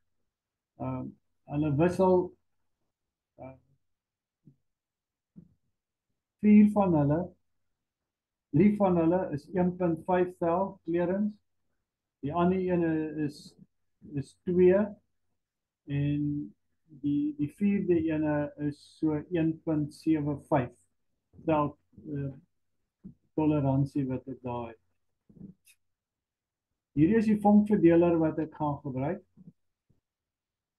Hulle wissel 4 van hulle. 3 van hulle is 1.5 vel clearance. Die ander ene is 2 en die 4de ene is so 1.75 vel toleransie wat ek daar het. Hierdie is die vonkverdeler wat ek gaan gebruik.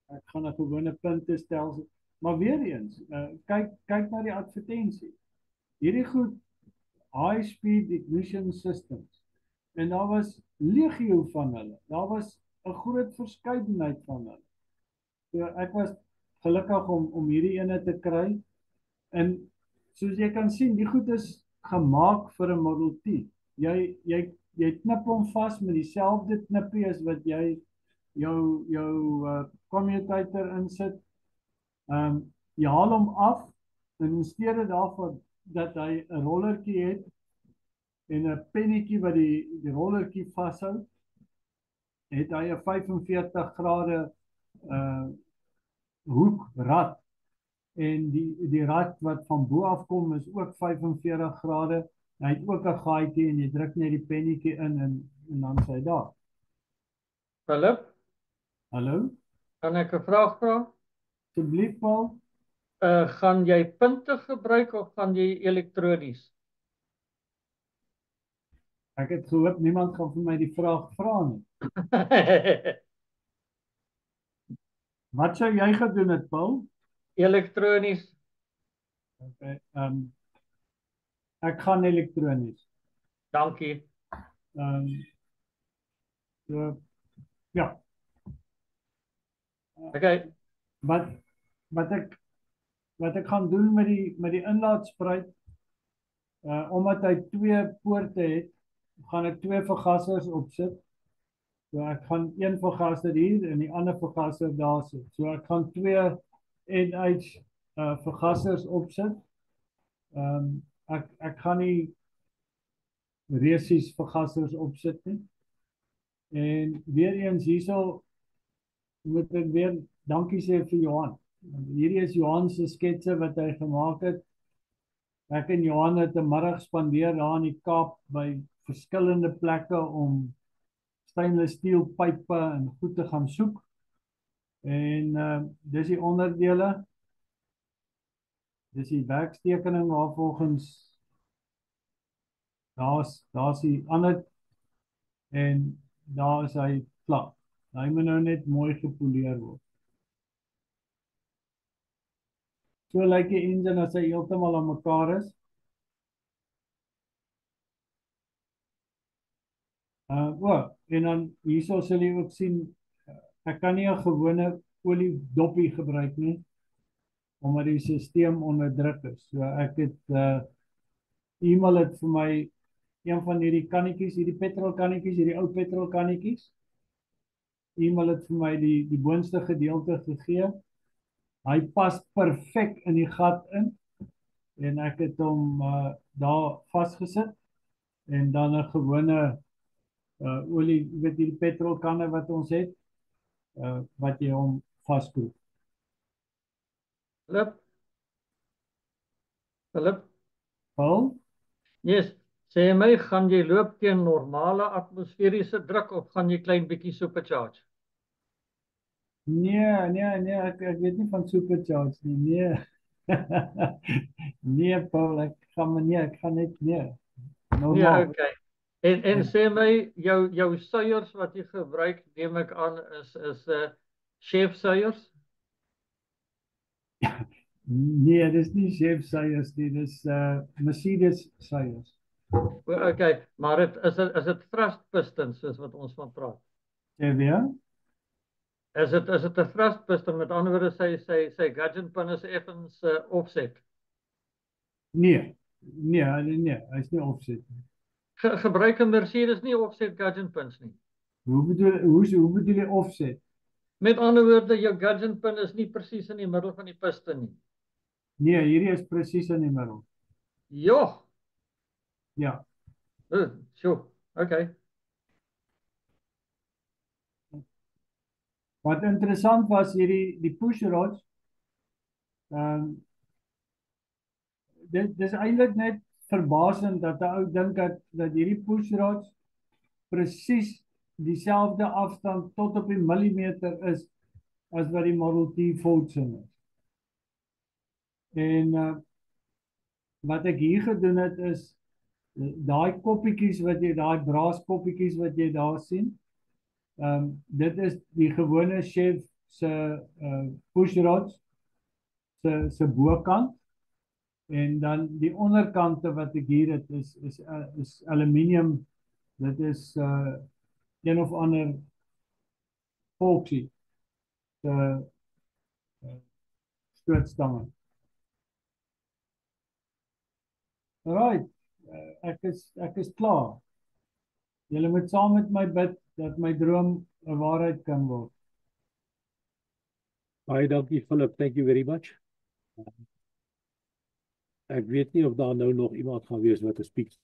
Ek gaan 'n gewone punte stelsel, maar weer eens, kyk na die advertensie. Hierdie goed high speed ignition systems. En daar was legio van hulle. Daar was 'n groot verskeidenheid van hulle. So ek was gelukkig om hierdie ene te kry. En soos jy kan sien, die goed is gemaak vir 'n Model T. Jy knip hom vas met dieselfde knippie as wat jy jou commutator insit. Jy haal hom af en in steede daarvan dat hy 'n rollertjie het en 'n pennetjie wat die rollertjie vashou, het hy 'n 45 grade hoekrad. En die rad wat van bo af kom is ook 45 grade. Hy het ook 'n gaatjie en jy druk net die pennetjie in en dan is hy daar.
Philip,
Hallo?
kan ek 'n vraag vra?
Asseblief Paul.
Gaan jy punte gebruik of gaan jy elektronies?
Ek het gehoop niemand gaan vir my die vraag vra nie. Wat sou jy gedoen het, Paul?
Elektronies.
Okay, ek gaan elektronies.
Dankie.
So, ja.
Okay.
Wat ek gaan doen met die inlaatspruit, omdat hy 2 poorte het, gaan ek 2 vergassers opsit. So ek gaan een vergasser hier en die ander vergasser daar sit. So ek gaan 2 NH vergassers opsit. Ek gaan nie resies vergassers opsit nie. En weer eens hierso moet ek weer dankie sê vir Johan. Hierdie is Johan se sketse wat hy gemaak het. Ek en Johan het 'n middag spandeer daar in die Kaap by verskillende plekke om stainless steel pype en goed te gaan soek. En dis die onderdele. Dis die werkstekening waarvolgens daar's die ander en daar is hy klaar. Hy moet nou net mooi gepoleer word. So lyk die engine as hy heeltemal aan mekaar is. En dan hierso sal jy ook sien, ek kan nie 'n gewone oliedoppie gebruik nie, omdat die stelsel onder druk is. So ek het iemand het vir my een van hierdie kannetjies, hierdie petrolkannetjies, hierdie ou petrolkannetjies. Iemand het vir my die boonste gedeelte gegee. Hy pas perfek in die gat in en ek het hom daar vasgesit en dan 'n gewone olie, weet die petrolkanne wat ons het, wat jy hom vaskroep.
Philip?
Paul?
Yes, sê my, gaan jy loop teen normale atmosferiese druk of gaan jy klein bietjie supercharge?
Nee, ek weet nie van supercharge nie, nee. Nee, Paul, ek gaan net, nee. Normaal.
Ja, okay. En sê my, jou suiers wat jy gebruik, neem ek aan, is chef suiers?
Nee, dis nie chef suiers nie, dis Mercedes suiers.
Okay, maar is dit thrust piston soos wat ons van praat?
Sê weer?
Is dit 'n thrust piston, met ander woorde sy gudgeon pin is effens offset?
Nee, hy's nie offset nie.
Gebruik 'n Mercedes nie offset gudgeon pins nie.
Hoe bedoel jy offset?
Met ander woorde, jou gudgeon pin is nie presies in die middel van die piston nie.
Nee, hierdie is presies in die middel.
Ja.
Ja.
Sure. Okay.
Wat interessant was die push rods. Dis eintlik net verbasend dat 'n ou dink dat hierdie push rods presies dieselfde afstand tot op die millimeter is as wat die Model T voltsin is. En wat ek hier gedoen het is daai koppietjies wat jy, daai braaskoppietjies wat jy daar sien, dit is die gewone chef se push rods se bokant, en dan die onderkante wat ek hier het is aluminium. Dit is een of ander volksie se stootstange. Alright, ek is klaar. Julle moet saam met my bid dat my droom 'n waarheid kan word.
Baie dankie Philip, thank you very much. Ek weet nie of daar nou nog iemand gaan wees wat 'n speaker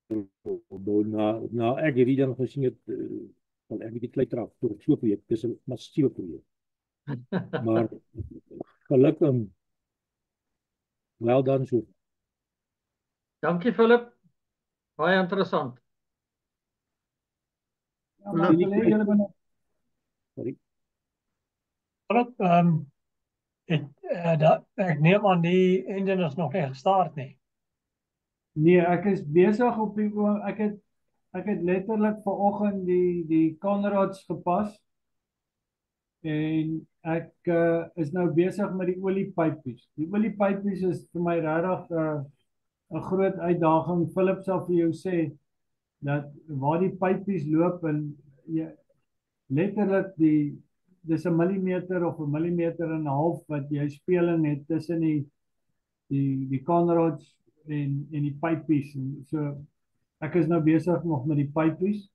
na ek hierdie ding gesien het, sal ek bietjie klei trap vir so 'n projek. Dis 'n massiewe projek. Maar gelukkig wel dan so.
Dankie Philip. Baie interessant.
Ja, maar ek wil hê julle moet
Sorry.
Philip, ek neem aan die engine is nog nie gestart nie.
Nee, ek is besig op die ek het letterlik vanoggend die Conrads gepas en ek is nou besig met die oliepypies. Die oliepypies is vir my regtig 'n groot uitdaging. Philip sal vir jou sê dat waar die pypies loop en letterlik dis 'n millimeter of 'n millimeter en 'n half wat jy speling het tussen die Conrads en die pypies. So ek is nou besig nog met die pypies.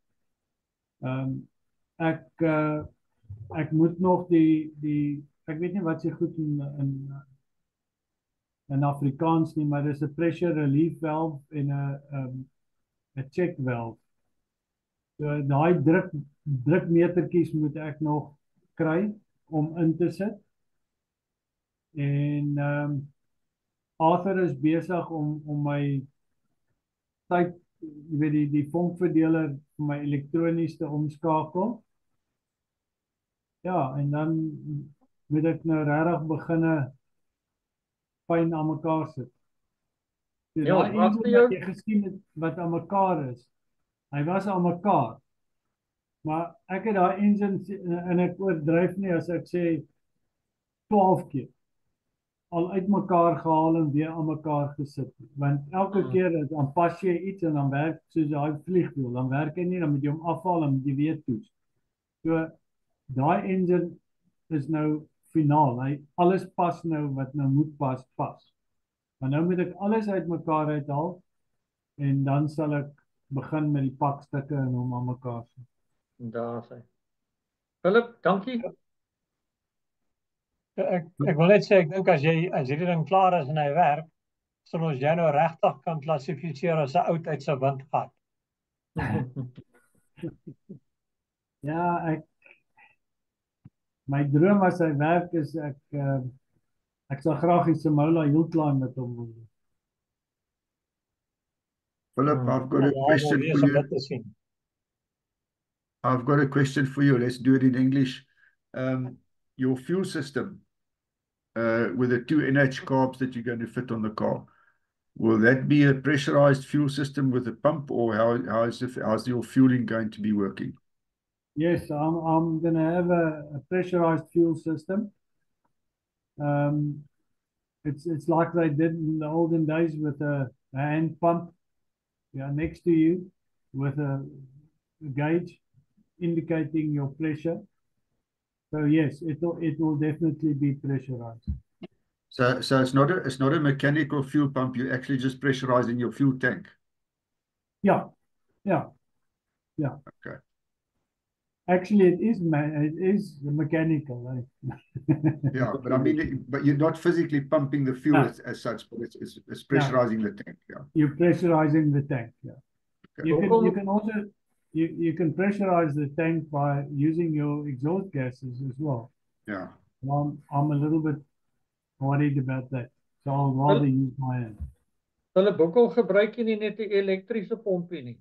Ek moet nog die ek weet nie wat se goed in Afrikaans nie, maar dis 'n pressure relief valve en 'n check valve. So daai drukmetertjies moet ek nog kry om in te sit. En Arthur is besig om my tyd, jy weet die vonkverdeler vir my elektronies te omskakel. Ja, en dan moet ek nou regtig beginne fyn aan mekaar sit. So
Ja,
daai
wat
engine wat jy gesien het wat aan mekaar is, hy was aan mekaar. Maar ek het daai engine en ek oordryf nie as ek sê 12 keer al uitmekaar gehaal en weer aan mekaar gesit. Want elke keer dan pas jy iets en dan werk soos daai vliegwiel, dan werk hy nie, dan moet jy hom afhaal en jy weer toets. So daai engine is nou finaal. Alles pas nou wat nou moet pas. Maar nou moet ek alles uitmekaar uithaal en dan sal ek begin met die pakstukke en hom aan mekaar sit.
Daar sê. Philip, dankie.
Ek wil net sê, ek dink as hierdie ding klaar is en hy werk, sal ons jou nou regtig kan klassifiseer as 'n oud uit sy windgat.
Ja, my droom as hy werk is ek sal graag die Simola Hillclimb met hom wil doen.
Philip, I've got a question for you. I've got a question for you. Let's do it in English. Your fuel system, with the 2 NH carbs that you're going to fit on the car, will that be a pressurized fuel system with a pump, or how's your fueling going to be working?
Yes, I'm going to have a pressurized fuel system. It's like they did in the olden days with a hand pump, next to you with a gauge indicating your pressure. So yes, it will definitely be pressurized.
So it's not a mechanical fuel pump. You're actually just pressurizing your fuel tank.
Yeah.
Okay.
Actually, it is mechanical.
Yeah, but I mean, but you're not physically pumping the fuel as such, but it's pressurizing the tank. Yeah.
You're pressurizing the tank. Yeah.
Okay.
You can also you can pressurize the tank by using your exhaust gases as well.
Yeah.
I'm a little bit worried about that, so I'll rather use my hand.
Hulle boekel gebruik jy nie net 'n elektriese pompie nie.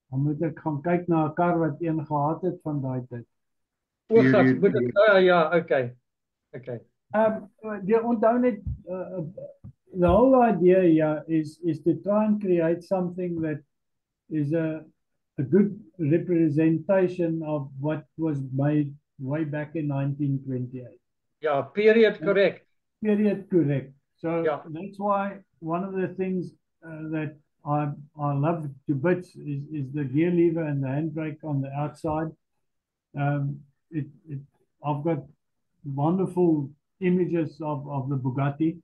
Dan moet ek gaan kyk na 'n kar wat een gehad het van daai tyd.
Ja, okay.
Jy onthou net the whole idea is to try and create something that is a good representation of what was made way back in 1928.
Yeah, period correct.
Period correct. So that's why one of the things that I love to bits is the gear lever and the handbrake on the outside. I've got wonderful images of the Bugatti,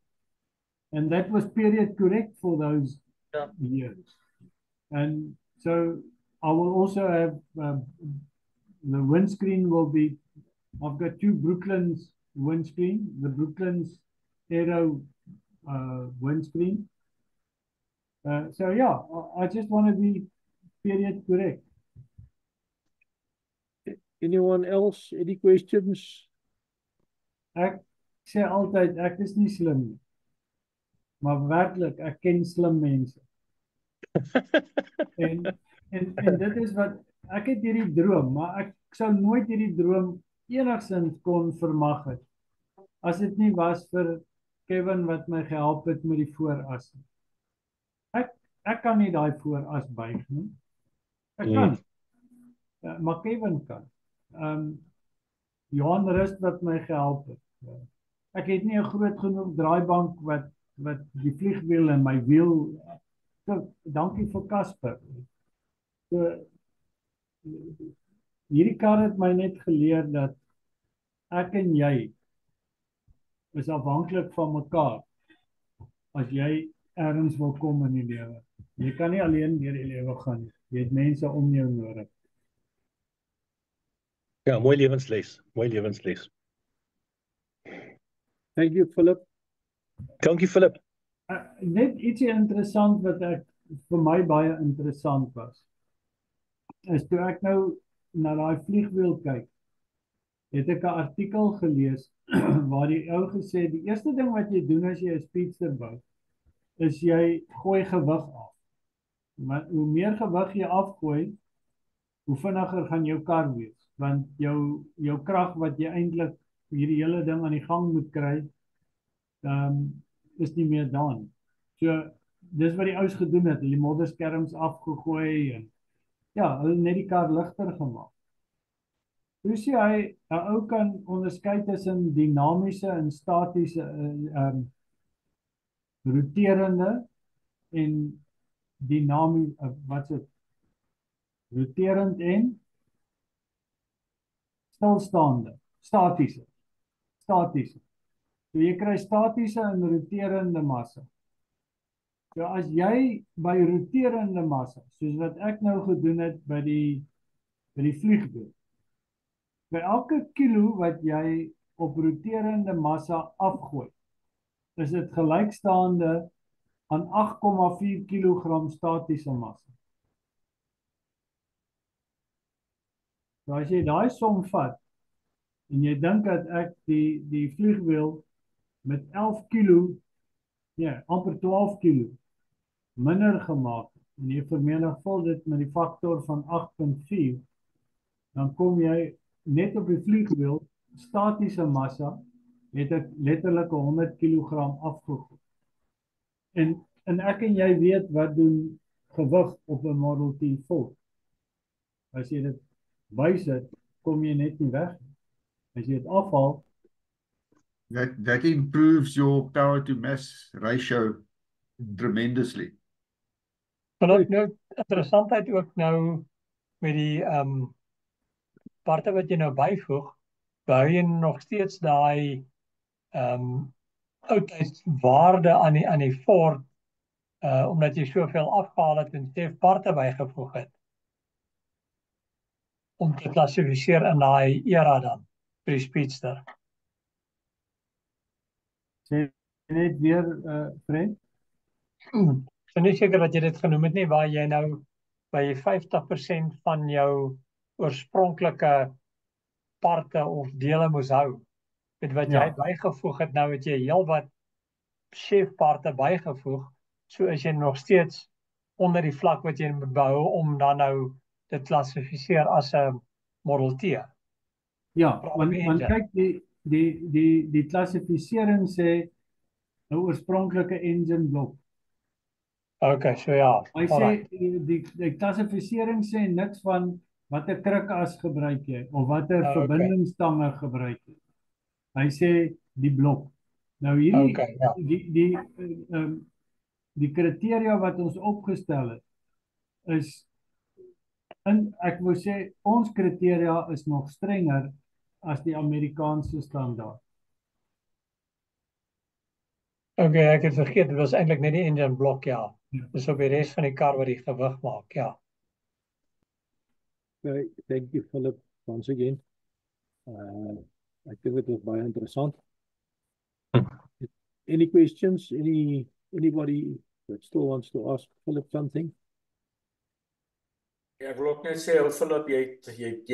and that was period correct for those years. And so I will also have the windscreen will be. I've got two Brooklands windscreen, the Brooklands Aero windscreen. So yeah, I just want to be period correct.
Anyone else? Any questions?
Ek sê altyd ek is nie slim nie. Maar werklik ek ken slim mense. en dit is wat ek het hierdie droom, maar ek sou nooit hierdie droom enigsins kon vermag het as dit nie was vir Kevin wat my gehelp het met die vooras. Ek kan nie daai vooras buig nie. Ek kan. Maar Kevin kan. Johan Rust wat my gehelp het. Ek het nie 'n groot genoeg draaibank wat die vliegwiel en my wiel. So, dankie vir Casper. So, hierdie kar het my net geleer dat ek en jy is afhanklik van mekaar as jy ergens wil kom in die lewe. Jy kan nie alleen deur die lewe gaan nie. Jy het mense om jou nodig.
Ja, mooi lewensles. Mooi lewensles.
Thank you, Philip.
Dankie, Philip.
Net ietsie interessant wat vir my baie interessant was. Is toe ek nou na daai vliegwiel kyk, het ek 'n artikel gelees waar die ou gesê het, die eerste ding wat jy doen as jy 'n speedster bou, is jy gooi gewig af. Maar hoe meer gewig jy afgooi, hoe vinniger gaan jou kar wees, want jou krag wat jy eintlik hierdie hele ding aan die gang moet kry, is nie meer daan. So dis wat die ouens gedoen het, hulle die modderskerms afgegooi en ja, hulle net die kar ligter gemaak. Hoe sê hy, 'n ou kan onderskei tussen dinamiese en statiese roterende en roterend en stilstaande, statiese. So jy kry statiese en roterende massa. So as jy by roterende massa, soos wat ek nou gedoen het by die vliegwiel, by elke kilo wat jy op roterende massa afgooi, is dit gelykstaande aan 8,4 kilogram statiese massa. So as jy daai som vat, en jy dink dat ek die vliegwiel met 11 kilo, ja, amper 12 kilo, minder gemaak, en jy vermenigvul dit met die faktor van 8,4, dan kom jy net op die vliegwiel, statiese massa, het ek letterlik 100 kilogram afgegooi. En ek en jy weet wat doen gewig op 'n Model T Ford. As jy dit bysit, kom jy net nie weg. As jy dit afhaal,
that improves your power to mass ratio tremendously.
Nou, interessantheid ook nou met die parte wat jy nou byvoeg, bou jy nog steeds daai oudheidswaarde aan die Ford, omdat jy soveel afgehaal het en steeds parte bygevoeg het, om te klassifiseer in daai era dan, vir die Speedster.
sê net weer, Fred?
Ek is nie seker dat jy dit genoem het nie, waar jy nou by 50% van jou oorspronklike parte of dele moes hou. Met wat jy bygevoeg het, nou het jy heel wat chefparte bygevoeg, so is jy nog steeds onder die vlak wat jy moet behou om dan nou te klassifiseer as 'n Model T.
Ja, want kyk, die klassifisering sê 'n oorspronklike engine blok.
Okay, so ja.
Hy sê die klassifisering sê niks van watter krikas gebruik jy of watter verbindingstange gebruik jy. Hy sê die blok. Nou hierdie die kriteria wat ons opgestel het, is, ek wil sê, ons kriteria is nog strenger as die Amerikaanse standaard.
Okay, ek het vergeet, dit was eintlik net die engine blok, ja. Dis op die res van die kar wat die gewig maak, ja.
Okay, thank you, Philip, once again. Ek dink dit was baie interessant. Any questions? Anybody that still wants to ask Philip something?
Ja, ek wil ook net sê, Philip, jy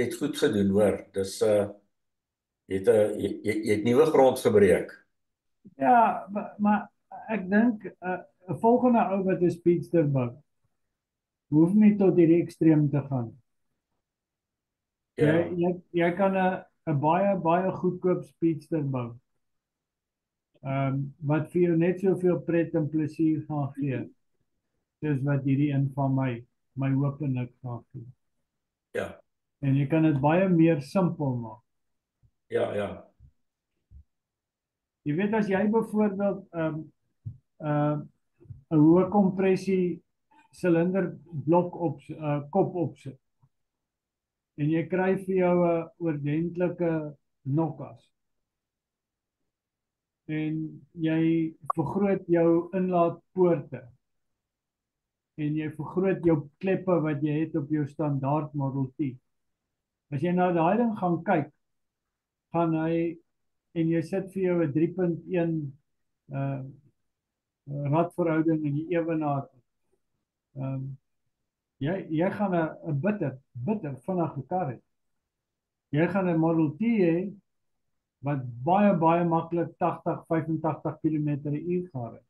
het goed gedoen, hoor. Dis jy het nuwe grond gebreek.
Ja, maar ek dink 'n volgende ou wat 'n speedster bou, hoef nie tot hierdie ekstreem te gaan.
Ja.
Jy kan 'n baie goedkoop speedster bou. Wat vir jou net soveel pret en plesier gaan gee, soos wat hierdie een van my hopelik gaan gee.
Ja.
En jy kan dit baie meer simpel maak.
Ja.
Jy weet, as jy byvoorbeeld 'n hoë kompressie silinderblok kop opsit, en jy kry vir jou 'n oordentlike nokkas, en jy vergroot jou inlaatpoorte, en jy vergroot jou kleppe wat jy het op jou standaard Model T. As jy nou daai ding gaan kyk, gaan hy, en jy sit vir jou 'n 3.1 radverhouding in die ewenaar. Jy gaan 'n bitter vinnige kar hê. Jy gaan 'n Model T hê wat baie maklik 80-85 km/h gaan ry.